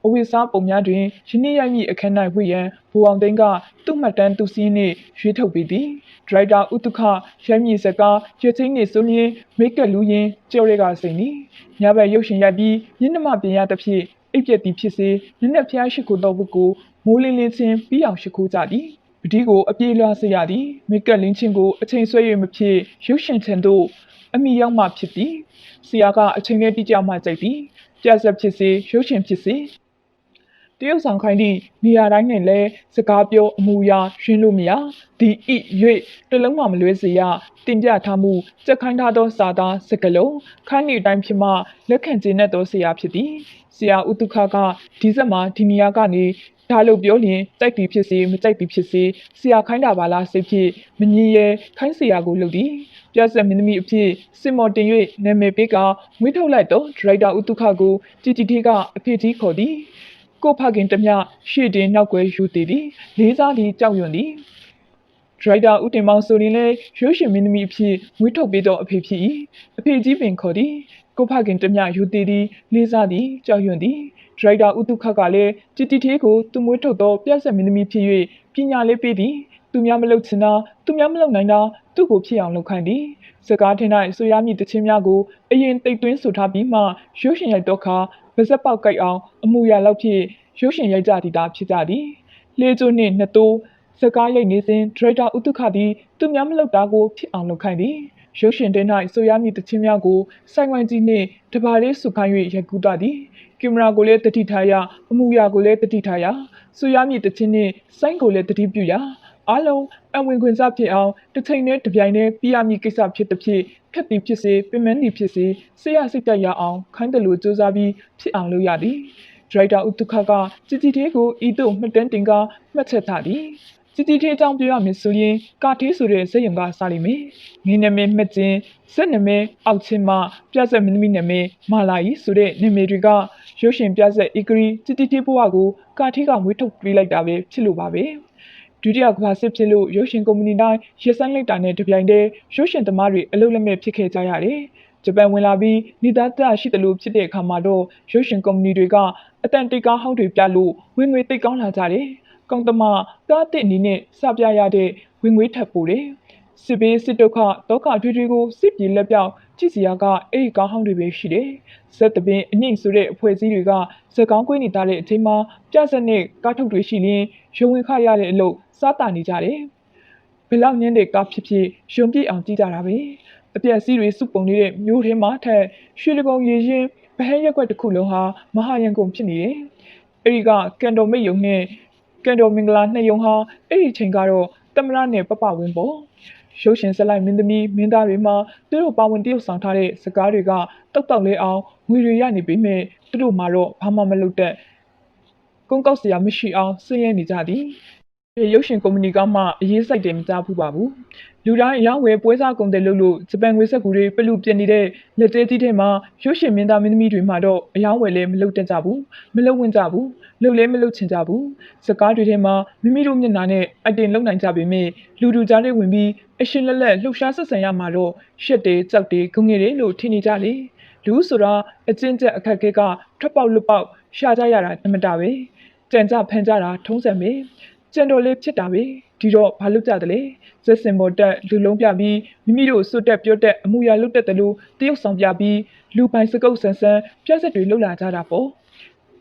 အဝတ်စားပုံများတွင်ယနေ့ရိုက်မည့်အခန်း၌ဝိရန်ဘူအောင်သိန်းကသူ့မှတ်တမ်းသူစည်းနှင့်ရွေးထုတ်ပေးသည်ဒရိုက်တာဥတုခရိုက်မည့်စကားရချင်းနှင့်ဆိုလျင်မိတ်ကလူရင်ကြော်ရဲကစိန်သည်ညဘက်ရုပ်ရှင်ရိုက်ပြီးညနေမှပြင်ရသဖြင့်အိပ်ပြက်သည်ဖြစ်စေနက်နက်ဖျားရှိခိုးသောဝတ်ကိုမိုးလင်းလင်းချင်းပြီးအောင်ရှိခိုးကြသည်ပတိကိုအပြေးလွှားစေရသည်မိတ်ကလင်းချင်းကိုအချိန်ဆွဲ၍မဖြစ်ရုပ်ရှင်ချန်တို့အမိရောက်မှဖြစ်သည်ဆရာကအချိန်လေးတိကျမှကြိုက်သည်ပြဆက်ဖြစ်စေရုပ်ရှင်ဖြစ်စေတရုတ်ဆောင်ခိုင်းသည့်နေရာတိုင်းနဲ့လည်းစကားပြောအမူအရာရှင်းလို့မရဒီဤ၍တလုံးမှမလွဲစေရတင်ပြထားမှုစက်ခိုင်းထားသောစာသားစကလုံးခိုင်းနေတိုင်းဖြစ်မှလက်ခံကျင့်တတ်သောဆရာဖြစ်သည်ဆရာဥတုခကဒီစက်မှာဒီနေရာကနေဒါလို့ပြောရင်တိုက်တီဖြစ်စေမကြိုက်တီဖြစ်စေဆရာခိုင်းတာပါလားစိတ်ဖြစ်မငြင်းရဲခိုင်းဆရာကိုလုပ်သည်ပြဆက်မင်းသမီးအဖြစ်စင်မော်တင်၍နာမည်ပေးကငွေထုတ်လိုက်တော့ဒရိုက်တာဥတုခကိုជីជីထေးကအဖေကြီးခေါ်သည်ကိုဖခင်တမျှရှေ့တင်နောက်ွယ်ယူတည်သည်လေးစားသည်ကြောက်ရွံ့သည်ဒရိုက်တာဦးတင်မောင်ဆိုရင်လည်းရုပ်ရှင်မင်းသမီးအဖြစ်ငွေထုတ်ပေးသောအဖေဖြစ်၏အဖေကြီးပင်ခေါ်သည်ကိုဖခင်တမျှယူတည်သည်လေးစားသည်ကြောက်ရွံ့သည်ဒရိုက်တာဦးတုခကလည်းជីជីထေးကိုသူမွေးထုတ်သောပြဆက်မင်းသမီးဖြစ်၍ပညာလေးပေးသည်သူများမလုပ်ချင်တာသူများမလုပ်နိုင်တာသူ့ကိုဖြစ်အောင်လုပ်ခိုင်းသည်စကားထင်း၌ဆိုရမည့်တခြင်းများကိုအရင်တိတ်သွင်းဆိုထားပြီးမှရုပ်ရှင်ရိုက်တော့ခါဗစက်ပေါက်ကြိုက်အောင်အမူအရာလောက်ဖြစ်ရုပ်ရှင်ရိုက်ကြသည်တာဖြစ်ကြသည်လေကျိုးနှင့်နှစ်တိုးစကားရိုက်နေစဉ်ဒရိုက်တာဥတုခသည်သူများမလုပ်တာကိုဖြစ်အောင်လုပ်ခိုင်းသည်ရုပ်ရှင်တဲ၌ဆိုရမည့်တခြင်းများကိုစိုင်းဝိုင်းကြီးနှင့်တပါးလေးစုခိုင်း၍ရိုက်ကူးသွားသည်ကင်မရာကိုလည်းတတိထားရအမူအရာကိုလည်းတတိထားရဆိုရမည့်တခြင်းနှင့်စိုင်းကိုလည်းတတိပြုရအားလုံးအဝင်ခွင့်စားဖြစ်အောင်တစ်ချိန်နဲ့တစ်ပြိုင်တည်းပြရမည့်ကိစ္စဖြစ်သည်ဖြစ်ခက်သည်ဖြစ်စေပင်မသည်ဖြစ်စေစိတ်ရစိတ်တက်ရအောင်ခိုင်းတယ်လို့စူးစမ်းပြီးဖြစ်အောင်လုပ်ရသည်ဒရိုက်တာဥတုခကជីជីထေးကိုဤသို့မှတ်တမ်းတင်ကမှတ်ချက်ထားသည်ជីជីထေးအကြောင်းပြောရမည်ဆိုရင်ကာထေးဆိုတဲ့ဇက်ရုံကစားလိမ့်မယ်ငင်းနမည်မှတ်ခြင်းဇက်နမည်အောက်ချင်းမှပြဆက်မင်းသမီးနမည်မာလာကြီးဆိုတဲ့နမည်တွေကရုပ်ရှင်ပြဆက်ဧကရီជីជីထေးဘဝကိုကာထေးကမွေးထုတ်ပေးလိုက်တာပဲဖြစ်လို့ပါပဲ ဒုတိယကမ္ဘာစစ်ဖြစ်လို့ရုပ်ရှင်ကုမ္ပဏီတိုင်းရက်ဆိုင်လိုက်တာနဲ့တပြိုင်တည်းရုပ်ရှင်သမားတွေအလုပ်လက်မဲ့ဖြစ်ခဲ့ကြရတယ်။ဂျပန်ဝင်လာပြီးနေသားတရှိတယ်လို့ဖြစ်တဲ့အခါမှာတော့ရုပ်ရှင်ကုမ္ပဏီတွေကအတန်တေကားဟောင်းတွေပြလို့ဝင်ငွေသိပ်ကောင်းလာကြတယ်။ကောင်းသမားကားတစ်အနေနဲ့စပြရတဲ့ဝင်ငွေထပ်ပိုတယ်။စစ်ဘေးစစ်ဒုက္ခဒုက္ခတွေကိုစစ်ပြေလက်ပြောက်ကြည့်စရာကအဲ့ဒီကားဟောင်းတွေပဲရှိတယ်။ဇက်တပင်အငိမ့်ဆိုတဲ့အဖွဲ့အစည်းတွေကဇက်ကောင်းကွေးနေတဲ့အချိန်မှာပြဆက်နဲ့ကားထုတ်တွေရှိရင်ရုံဝင်ခရတဲ့အလုပ်စားတာနေကြတယ်။ဘယ်လောက်ညင်းတဲ့ကားဖြစ်ဖြစ်ရုံပြည့်အောင်ကြည့်ကြတာပဲ။အပြက်စီးတွေစုပုံနေတဲ့မျိုးထဲမှာထက်ရွှေလကုံရည်ရင်ဗဟဲရက်ွက်တစ်ခုလုံးဟာမဟာရန်ကုန်ဖြစ်နေတယ်။အဲ့ဒီကကန်တော်မိတ်ယုံနဲ့ကန်တော်မင်္ဂလာနှစ်ယုံဟာအဲ့ဒီချိန်ကတော့တမရနဲ့ပပဝင်းပေါ့ရုပ်ရှင်ဇက်လိုက်မင်းသမီးမင်းသားတွေမှာသူတို့ပါဝင်တရုပ်ဆောင်ထားတဲ့စကားတွေကတောက်လဲအောင်ငွေတွေရနေပေမဲ့သူတို့မှာတော့ဘာမှမလုပ်တဲ့ကုန်းကောက်စရာမရှိအောင်ဆင်းရဲနေကြသည်ရုပ်ရှင်ကုမ္ပဏီကမှအရေးစိုက်တယ်မကြားဘူးပါဘူးလူတိုင်းအယောင်းဝယ်ပွဲစားကုန်တယ်လို့ဂျပန်ငွေဆက်ကူတွေပလူပြနေတဲ့လက်သေးကြီးထဲမှာရုပ်ရှင်မင်းသားမင်းသမီးတွေမှာတော့အယောင်းဝယ်လည်းမလုပ်တတ်ကြဘူးမလုပ်ဝင်ကြဘူးလုပ်လည်းမလုပ်ချင်ကြဘူးစကားတွေထဲမှာမိမိတို့မျက်နှာနဲ့အတင်လုံနိုင်ကြပေမဲ့လူတူကြားတွေဝင်ပြီးအရှင်လက်လက်လှုပ်ရှားဆက်ဆံရမှာတော့ရှက်တယ်ကြောက်တယ်ဂုံငယ်တယ်လို့ထင်နေကြလေလူဆိုတာအချင်းချက်အခက်ခဲကထွက်ပေါက်လွတ်ပေါက်ရှာကြရတာအမတာပဲကြံကြဖန်ကြတာထုံးစံပဲကြံတော်လေးဖြစ်တာပဲဒီတော့ဘာလုပ်ကြသလဲဇက်စင်ပေါ်တက်လူလုံးပြပြီးမိမိတို့စွတ်တက်ပြောတက်အမှုရာလုတ်တက်တယ်လို့တရုတ်ဆောင်ပြပြီးလူပိုင်စကုတ်ဆန်ဆန်ပြက်ဆက်တွေလှုပ်လာကြတာပေါ့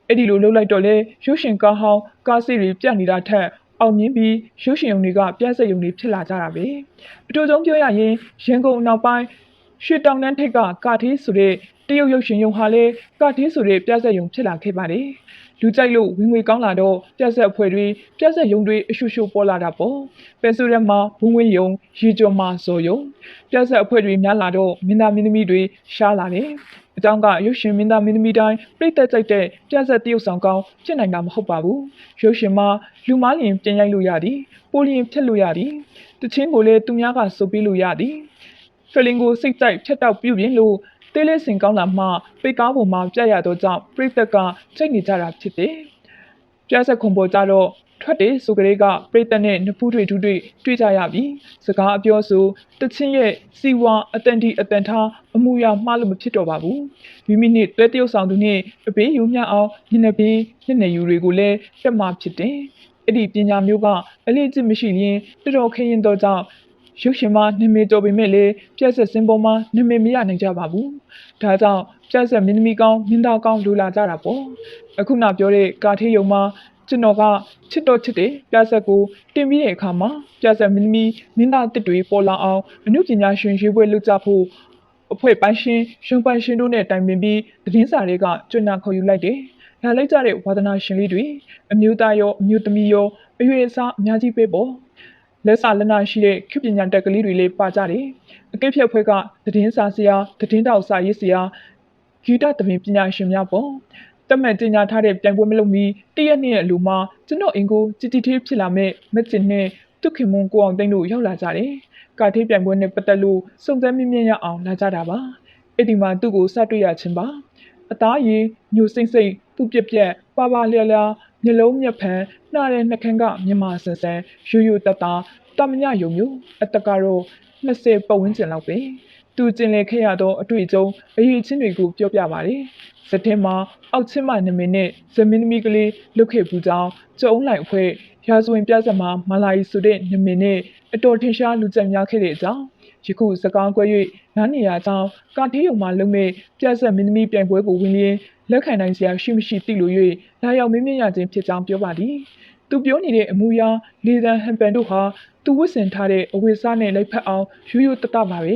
အဲ့ဒီလိုလှုပ်လိုက်တော့လေရုပ်ရှင်ကားဟောင်းကားစီတွေပြနေတာထက်အောင်မြင်ပြီးရုပ်ရှင်ရုံတွေကပြက်ဆက်ရုံတွေဖြစ်လာကြတာပဲအတူဆုံးပြောရရင်ရန်ကုန်နောက်ပိုင်းရွှေတောင်တန်းထိပ်ကကာထီးဆိုတဲ့တရုတ်ရုပ်ရှင်ရုံဟာလေကာထီးဆိုတဲ့ပြက်ဆက်ရုံဖြစ်လာခဲ့ပါတယ်လူကြိုက်လို့ဝင်ငွေကောင်းလာတော့ပြက်ဆက်အဖွဲ့တွေပြက်ဆက်ရုံတွေအရှုရှုပေါ်လာတာပေါ့ပဲဆိုရက်မှာဝင်ငွေရုံရေကျော်မှာဇော်ရုံပြက်ဆက်အဖွဲ့တွေများလာတော့မင်းသားမင်းသမီးတွေရှားလာတယ်အကြောင်းကရုပ်ရှင်မင်းသားမင်းသမီးတိုင်းပြည့်တက်ကြိုက်တဲ့ပြက်ဆက်တရုတ်ဆောင်ကောင်းဖြစ်နိုင်တာမဟုတ်ပါဘူးရုပ်ရှင်မှာလူမားလျင်ပြင်ရိုက်လို့ရသည်ပိုလျင်ဖြတ်လို့ရသည်တချင်းကိုလည်းသူများကစုပ်ပြီးလို့ရသည်ဖလင်ကိုစိတ်ကြိုက်ဖြတ်တောက်ပြုပြင်လို့တေးလေးစင်ကောင်းလာမှပိတ်ကားပေါ်မှာပြရတော့ကြောင့်ပြိသက်ကချိန်နေကြတာဖြစ်တယ်။ပြဆက်ခွန်ပေါ်ကြတော့ထွက်တယ်ဆိုကြတဲ့ကပြိသက်နဲ့နဖူးတွေတွေ့ကြရပြီ။စကားအပြောဆိုတချင်းရဲ့စီဝါအတန်တီအတန်ထားအမှုရမှားလို့မဖြစ်တော့ပါဘူး။မိမိနဲ့တွဲတရုပ်ဆောင်သူနဲ့အပေးယူမြအောင်ညနေပင်ညနေယူတွေကိုလည်းတက်မှဖြစ်တယ်။အဲ့ဒီပညာမျိုးကအလေးကျင့်မရှိရင်တော်တော်ခရင်တော့ကြောင့်ရုပ်ရှင်မှာနာမည်တော်ပေမဲ့လည်းပြက်ဆက်စင်ပေါ်မှာနာမည်မရနိုင်ကြပါဘူး။ဒါကြောင့်ပြက်ဆက်မင်းသမီးကောင်းမင်းသားကောင်းလိုလာကြတာပေါ့။အခုနပြောတဲ့ကာထေးယုံမှာကျွန်တော်ကချစ်တော့ချစ်တယ်ပြက်ဆက်ကိုတင်ပြီးတဲ့အခါမှာပြက်ဆက်မင်းသမီးမင်းသားတစ်တွေပေါ်လာအောင်အမှုပညာရှင်ရွေးပွဲလုပ်ကြဖို့အဖွဲ့ပိုင်းရှင်ရုံပိုင်ရှင်တို့နဲ့တိုင်ပင်ပြီးသတင်းစာတွေကကျွန်တော်ခေါ်ယူလိုက်တယ်။လာလိုက်ကြတဲ့ဝါသနာရှင်လေးတွေအမျိုးသားရောအမျိုးသမီးရောအရွယ်အစားအများကြီးပဲပေါ့။လက်စာလက်နာရှိတဲ့ခေပညာတက်ကလေးတွေလေးပါကြတယ်အကိတ်ဖြတ်ဖွဲ့ကသတင်းစာဆရာသတင်းတောက်စာရေးဆရာဂီတသဘင်ပညာရှင်များပေါ့တမန်တင်ညာထားတဲ့ပြိုင်ပွဲမလုပ်မီတရက်နှစ်ရက်အလိုမှာကျွန်တော်အင်ကိုជីတီထေးဖြစ်လာမဲ့မက်ကျင်နဲ့တုခင်မွန်ကိုအောင်သိန်းတို့ရောက်လာကြတယ်ကာထေးပြိုင်ပွဲနဲ့ပတ်သက်လို့စုံစမ်းမြင့်ရအောင်လာကြတာပါအဲ့ဒီမှာသူ့ကိုစတွေ့ရခြင်းပါအသားရည်ညိုစိမ့်စိမ့်ပူပြက်ပြက်ပါပါလျာလျာမျက်လုံးမျက်ဖန်နှားတဲ့နှခမ်းကမြန်မာဆန်ဆန်ရိုးရိုးတတတမညယုံမျိုးအတက်ကတော့20ပတ်ဝန်းကျင်လောက်ပဲသူကျင်လည်ခဲ့ရသောအတွေ့အကြုံအရေးချင်းတွေကိုပြောပြပါတယ်ဇက်ထဲမှာအောက်ချင်းမနာမည်နဲ့ဇမင်းသမီးကလေးလုတ်ခဲ့ပူကြောင်းကျုံလိုက်အဖွဲ့ရာဇဝင်ပြဆက်မှာမလာရီဆိုတဲ့နာမည်နဲ့အတော်ထင်ရှားလူကြံများခဲ့တဲ့အကြောင်းယခုစကားကွဲ၍နားနေရကြောင်းကာထေးရုံမှာလုံမဲ့ပြဆက်မင်းသမီးပြိုင်ပွဲကိုဝင်ရင်းလက်ခံနိုင်စရာရှိမရှိသိလို့၍လာရောက်မင်းမြင့်ရခြင်းဖြစ်ကြောင်းပြောပါသည်သူပြောနေတဲ့အမူအရာလေသံဟန်ပန်တို့ဟာသူဝတ်ဆင်ထားတဲ့အဝတ်စားနဲ့လိုက်ဖက်အောင်ရိုးရိုးတတပါပဲ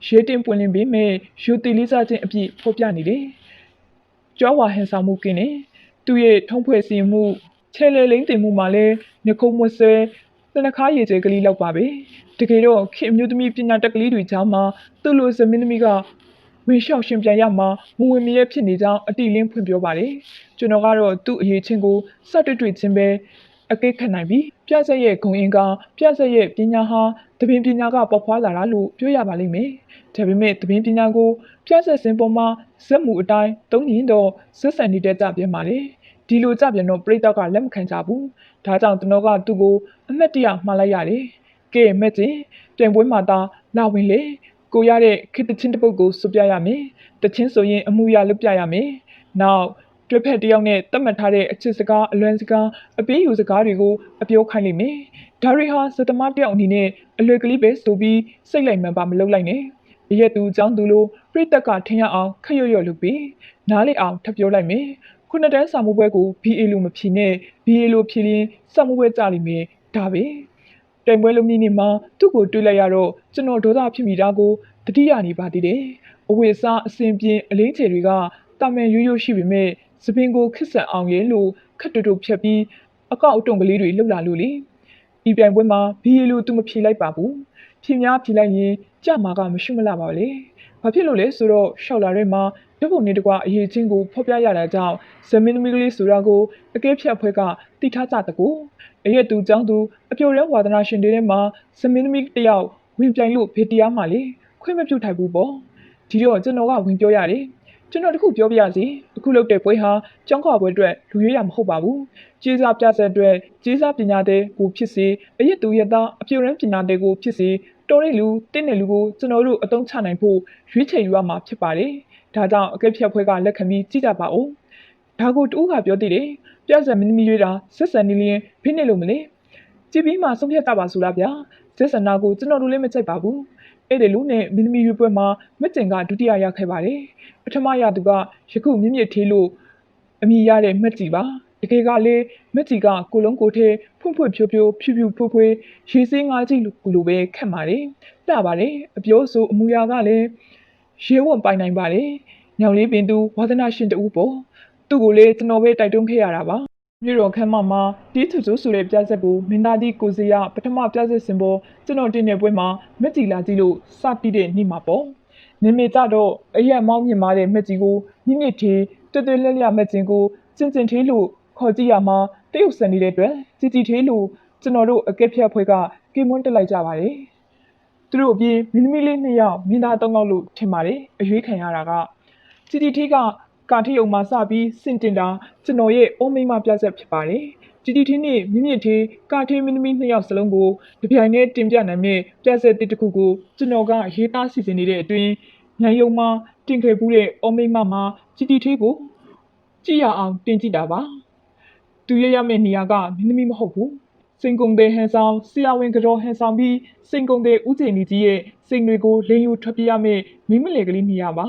ရဲတင်ပွင့်လင်းပြီးမဲ့ယူတီလေးစားခြင်းအပြည့်ဖော်ပြနေတယ်ကျောင်းဝါဟန်ဆောင်မှုကင်းနေသူရဲ့ထုံးဖွဲ့စီမှုချဲလေလိမ့်တင်မှုမှာလည်းညခုံမဆွဲတနခါရည်ကျဲကလေးလောက်ပါပဲတကယ်တော့ခင်အမျိုးသမီးပညာတက်ကလေးတွေကြားမှာသူ့လိုဇမင်းသမီးကဝင်လျှောက်ရှင်ပြန်ရမှာမဝင်မရဲဖြစ်နေကြောင်းအတိလင်းဖွင့်ပြောပါတယ်ကျွန်တော်ကတော့သူ့အရေးချင်းကိုစတွေ့ချင်းပဲအကိတ်ခတ်နိုင်ပြီပြဆက်ရဲ့ဂုံအင်ကပြဆက်ရဲ့ပညာဟာတပင်ပညာကပေါက်ဖွာလာတာလို့ပြောရပါလိမ့်မယ်ဒါပေမဲ့တပင်ပညာကိုပြဆက်စင်ပေါ်မှာဇက်မှုအတိုင်းသုံးရင်တော့ဇက်ဆန်နေတဲ့ကြပြန်ပါလေဒီလိုကြပြန်တော့ပြိတ္တကလက်မခံကြဘူး ဒါကြောင့်ကျွန်တော်ကသူ့ကိုအမတ်တရမှားလိုက်ရတယ်ကဲမဲ့ကျင်ပြန်ပွဲမှာသာလာဝင်လေကိုရတဲ့ခေတ္တချင်းတစ်ပုတ်ကိုစွပြရမယ်တချင်းဆိုရင်အမှုရလုပ်ပြရမယ်နောက်တွဲဖက်တယောက်နဲ့တတ်မှတ်ထားတဲ့အချစ်စကားအလွမ်းစကားအပေးယူစကားတွေကိုအပြောခိုင်းလိမ့်မယ်ဒါရီဟာစတမတယောက်အနေနဲ့အလွယ်ကလေးပဲဆိုပြီးစိတ်လိုက်မှန်ပါမလုပ်လိုက်နဲ့ရဲ့သူအကြောင်းသူလိုပြိတ္တကထင်ရအောင်ခက်ရွရွလုပ်ပြီးနားလေအောင်ထပ်ပြောလိုက်မယ်ခုနှစ်တန်းစာမှုပွဲကို BA လိုမဖြေနဲ့ BA လိုဖြေရင်စာမှုပွဲကြလိမ့်မယ်ဒါပဲတိုင်ပွဲလုံးကြီးနေမှာသူ့ကိုတွေးလိုက်ရတော့ကျွန်တော်ဒေါသဖြစ်မိတာကိုတတိယနေပါသေးတယ်အဝိစားအစဉ်ပြင်းအလင်းချေတွေကတာမန်ရိုးရိုးရှိပေမဲ့စပင်ကိုခစ်ဆန်အောင်ရဲ့လို့ခက်တူတူဖြတ်ပြီးအကောက်အတုံကလေးတွေလှုပ်လာလို့လေဒီပြိုင်ပွဲမှာ BA လိုသူမဖြေလိုက်ပါဘူးဖြေများဖြေလိုက်ရင်ကြမှာကမရှိမလားပါလေဘာဖြစ်လို့လဲဆိုတော့ရှောက်လာတဲ့မှာဓပုံနေတကွာအရေးချင်းကိုဖော်ပြရတာကြောင့်ဇမင်းသမီးကလေးဆိုတာကိုအကဲဖြတ်ဖွဲ့ကတိထားကြတကူအရက်သူကျောင်းသူအပြိုရဲဝါဒနာရှင်တွေထဲမှာဇမင်းသမီးတယောက်ဝင်ပြိုင်လို့ဖေတရားမှလေခွင့်မပြုထိုက်ဘူးပေါ့ဒီတော့ကျွန်တော်ကဝင်ပြောရတယ်ကျွန်တော်တခုပြောပြရစီအခုလုပ်တဲ့ပွဲဟာကျောင်းခွာပွဲအတွက်လူရွေးရမဟုတ်ပါဘူးကျေးစားပြဆက်အတွက်ကျေးစားပညာတဲ့ကိုဖြစ်စေအရက်သူရက်သားအပြိုရန်ပညာတဲ့ကိုဖြစ်စေတော်တဲ့လူတင်းတဲ့လူကိုကျွန်တော်တို့အသုံးချနိုင်ဖို့ရွေးချယ်ယူရမှာဖြစ်ပါတယ်ဒါကြောင့်အကဲဖြတ်ဖွဲ့ကလက်ခံပြီးကြည့်ကြပါဦးဒါကိုတူးကပြောသေးတယ်ပြဆက်မင်းသမီးရွေးတာဆက်ဆံနေလျင်ဖိနေလို့မလဲကြည်ပြီးမှဆုံးဖြတ်တာပါဆိုလားဗျာဆက်ဆံနာကိုကျွန်တော်တို့လည်းမကြိုက်ပါဘူးအဲ့ဒီလူနဲ့မင်းသမီးရွေးပွဲမှာမက်ကျင်ကဒုတိယရခဲ့ပါတယ်ပထမရသူကယခုမြင့်မြင့်သေးလို့အမိရတဲ့မက်ကြီးပါတကယ်ကလေမက်ကြီးကကိုလုံးကိုထဲဖွံ့ဖွံ့ဖြိုးဖြိုးဖြူဖြူဖွေးဖွေးရေစင်းငါးကြီးလိုပဲခက်ပါတယ်လှပါတယ်အပြောဆိုအမူအရာကလည်းရဲဝံပိုင်နိုင်ပါတယ်ညောင်လေးပင်သူဝါသနာရှင်တူပေါ့သူ့ကိုလေကျွန်တော်ပဲတိုက်တွန်းခဲ့ရတာပါမြို့တော်ခမ်းမမှာတီးသူစုဆိုတဲ့ပြဆက်ကိုမင်းသားကြီးကိုစီရပထမပြဆက်စင်ပေါ်ကျွန်တော်တင်တဲ့ပွဲမှာမက်ကြီးလာကြီးလို့စတီးတဲ့နေ့မှာပေါ့နေမေကြတော့အရက်မောင်းမြင်မာတဲ့မက်ကြီးကိုမြင့်မြင့်သေးတွဲတွဲလဲလဲမက်ကျင်ကိုကျင်ကျင်သေးလို့ခေါ်ကြည့်ရမှာတရုတ်ဆန်နေတဲ့အတွက်ជីជីသေးလို့ကျွန်တော်တို့အကက်ဖြတ်ဖွဲ့ကကေမွန်းတက်လိုက်ကြပါတယ်သူတို့အပြင်မင်းသမီးလေး2ယောက်မင်းသား3ယောက်လို့ထင်ပါတယ်အရွေးခံရတာကជីជីသေးကကာထီယုံမှာစပြီးစင်တင်တာကျွန်တော်ရဲ့အုံးမိမပြဆက်ဖြစ်ပါတယ်ជីជីသေးနဲ့မြင့်မြင့်သေးကာထီမင်းသမီး2ယောက်စလုံးကိုတပြိုင်တည်းတင်ပြနိုင်တဲ့ပြဆက်တစ်ခုကိုကျွန်တော်ကရေးသားစီစဉ်နေတဲ့အတွင်းညယုံမှာတင်ခဲ့ဘူးတဲ့အုံးမိမမှာជីជីသေးကိုကြည့်ရအောင်တင်ကြည့်တာပါသူရရမယ့်နေရာကမင်းသမီးမဟုတ်ဘူးစိန်ကုန်တဲ့ဟန်ဆောင်ဆရာဝန်ကြောဟန်ဆောင်ပြီးစိန်ကုန်တဲ့ဦးချိန်ကြီးရဲ့စိန်တွေကိုလိန်ယူထွက်ပြရမယ့်မိမလေကလေးနေရာပါ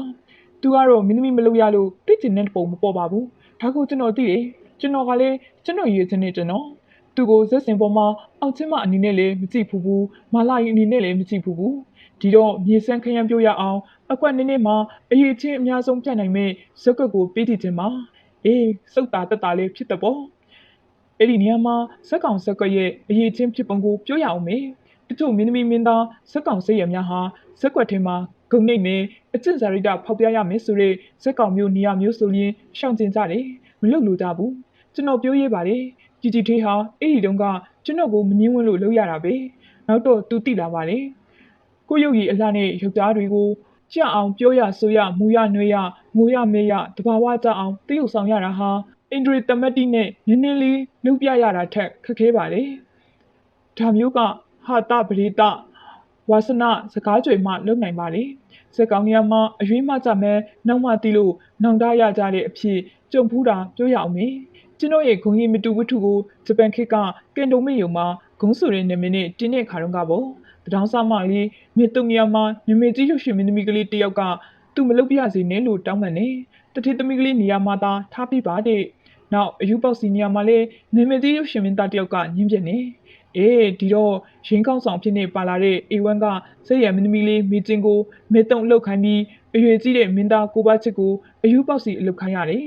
သူကတော့မင်းသမီးမလုပ်ရလို့တိတ်ကျင်တဲ့ပုံမပေါ်ပါဘူးဒါကိုကျွန်တော်သိတယ်ကျွန်တော်ကလည်းကျွန်တော်ရည်ချင်နေကျွန်တော်သူကိုဇက်စင်ပေါ်မှာအောင်ချင်းမအနေနဲ့လည်းမကြည့်ဘူးမလာရင်အနေနဲ့လည်းမကြည့်ဘူးဒီတော့မြေစမ်းခရမ်းပြိုးရအောင်အကွက်နည်းနည်းမှာအရေးချင်းအများဆုံးပြနိုင်မဲ့ဇက်ကွက်ကိုပေးတည်ခြင်းမှာအေးစုတ်တာတက်တာလေးဖြစ်တဲ့ပေါ့အဲ့ဒီနေရာမှာဇက်ကောင်ဇက်ကွက်ရဲ့အရေးချင်းဖြစ်ပုံကိုပြောရအောင်မေတချို့မင်းသမီးမင်းသားဇက်ကောင်စိတ်ရများဟာဇက်ကွက်ထဲမှာဂုံနေနဲ့အကျင့်စာရိတ္တဖောက်ပြရမယ်ဆိုတဲ့ဇက်ကောင်မျိုးနေရာမျိုးဆိုရင်ရှောင်ကျင်ကြတယ်မလုပ်လို့ကြဘူးကျွန်တော်ပြောရပါတယ်ជីជីသေးဟာအဲ့ဒီတုန်းကကျွန်တော်ကိုမငင်းဝန်းလို့လုပ်ရတာပဲနောက်တော့သူတိလာပါတယ်ကိုရုပ်ရည်အလှနဲ့ရုပ်သားတွေကိုကြအောင်ပြောရဆိုရမူရနှွေးရငိုရမေးရတဘာဝကြအောင်တရုပ်ဆောင်ရတာဟာအင်ဒရီတမတ်တီနဲ့နည်းနည်းလေးလုပ်ပြရတာထက်ခက်ခဲပါလေဒါမျိုးကဟာတပရိတဝါစနာစကားကြွေမှလုပ်နိုင်ပါလေစက်ကောင်ရမှာအရွေးမှကြမယ်နောက်မှတီးလို့နောင်တရကြတဲ့အဖြစ်ကြုံဖူးတာပြောရအောင်မေကျွန်တော်ရဲ့ဂုံရီမတူဝတ္ထုကိုဂျပန်ခေတ်ကကန်တိုမေယုံမှာဂုံးဆိုတဲ့နာမည်နဲ့တင်းတဲ့ခါတုန်းကပေါ့တထောင်စားမလေးမြေတုံရမှာနမေကြီးရုပ်ရှင်မင်းသမီးကလေးတယောက်ကသူ့မလုပ်ပြရစီနဲ့လို့တောင်းပန်နေတတိသမီးကလေးနေရာမှာသာထားပြပါတဲ့နောက်အယူပေါက်စီနေရာမှာလဲနမေကြီးရုပ်ရှင်မင်းသားတယောက်ကညင်းပြနေဒီတော့ရင်းကောင်းဆောင်ဖြစ်နေပါလာတဲ့ A1 ကစိတ်ရမင်းသမီးလေးမိကျင်းကိုမေတုံအလုတ်ခိုင်းပြီးအရွယ်ကြီးတဲ့မင်းသားကိုပါချစ်ကိုအယူပေါက်စီအလုတ်ခိုင်းရတယ်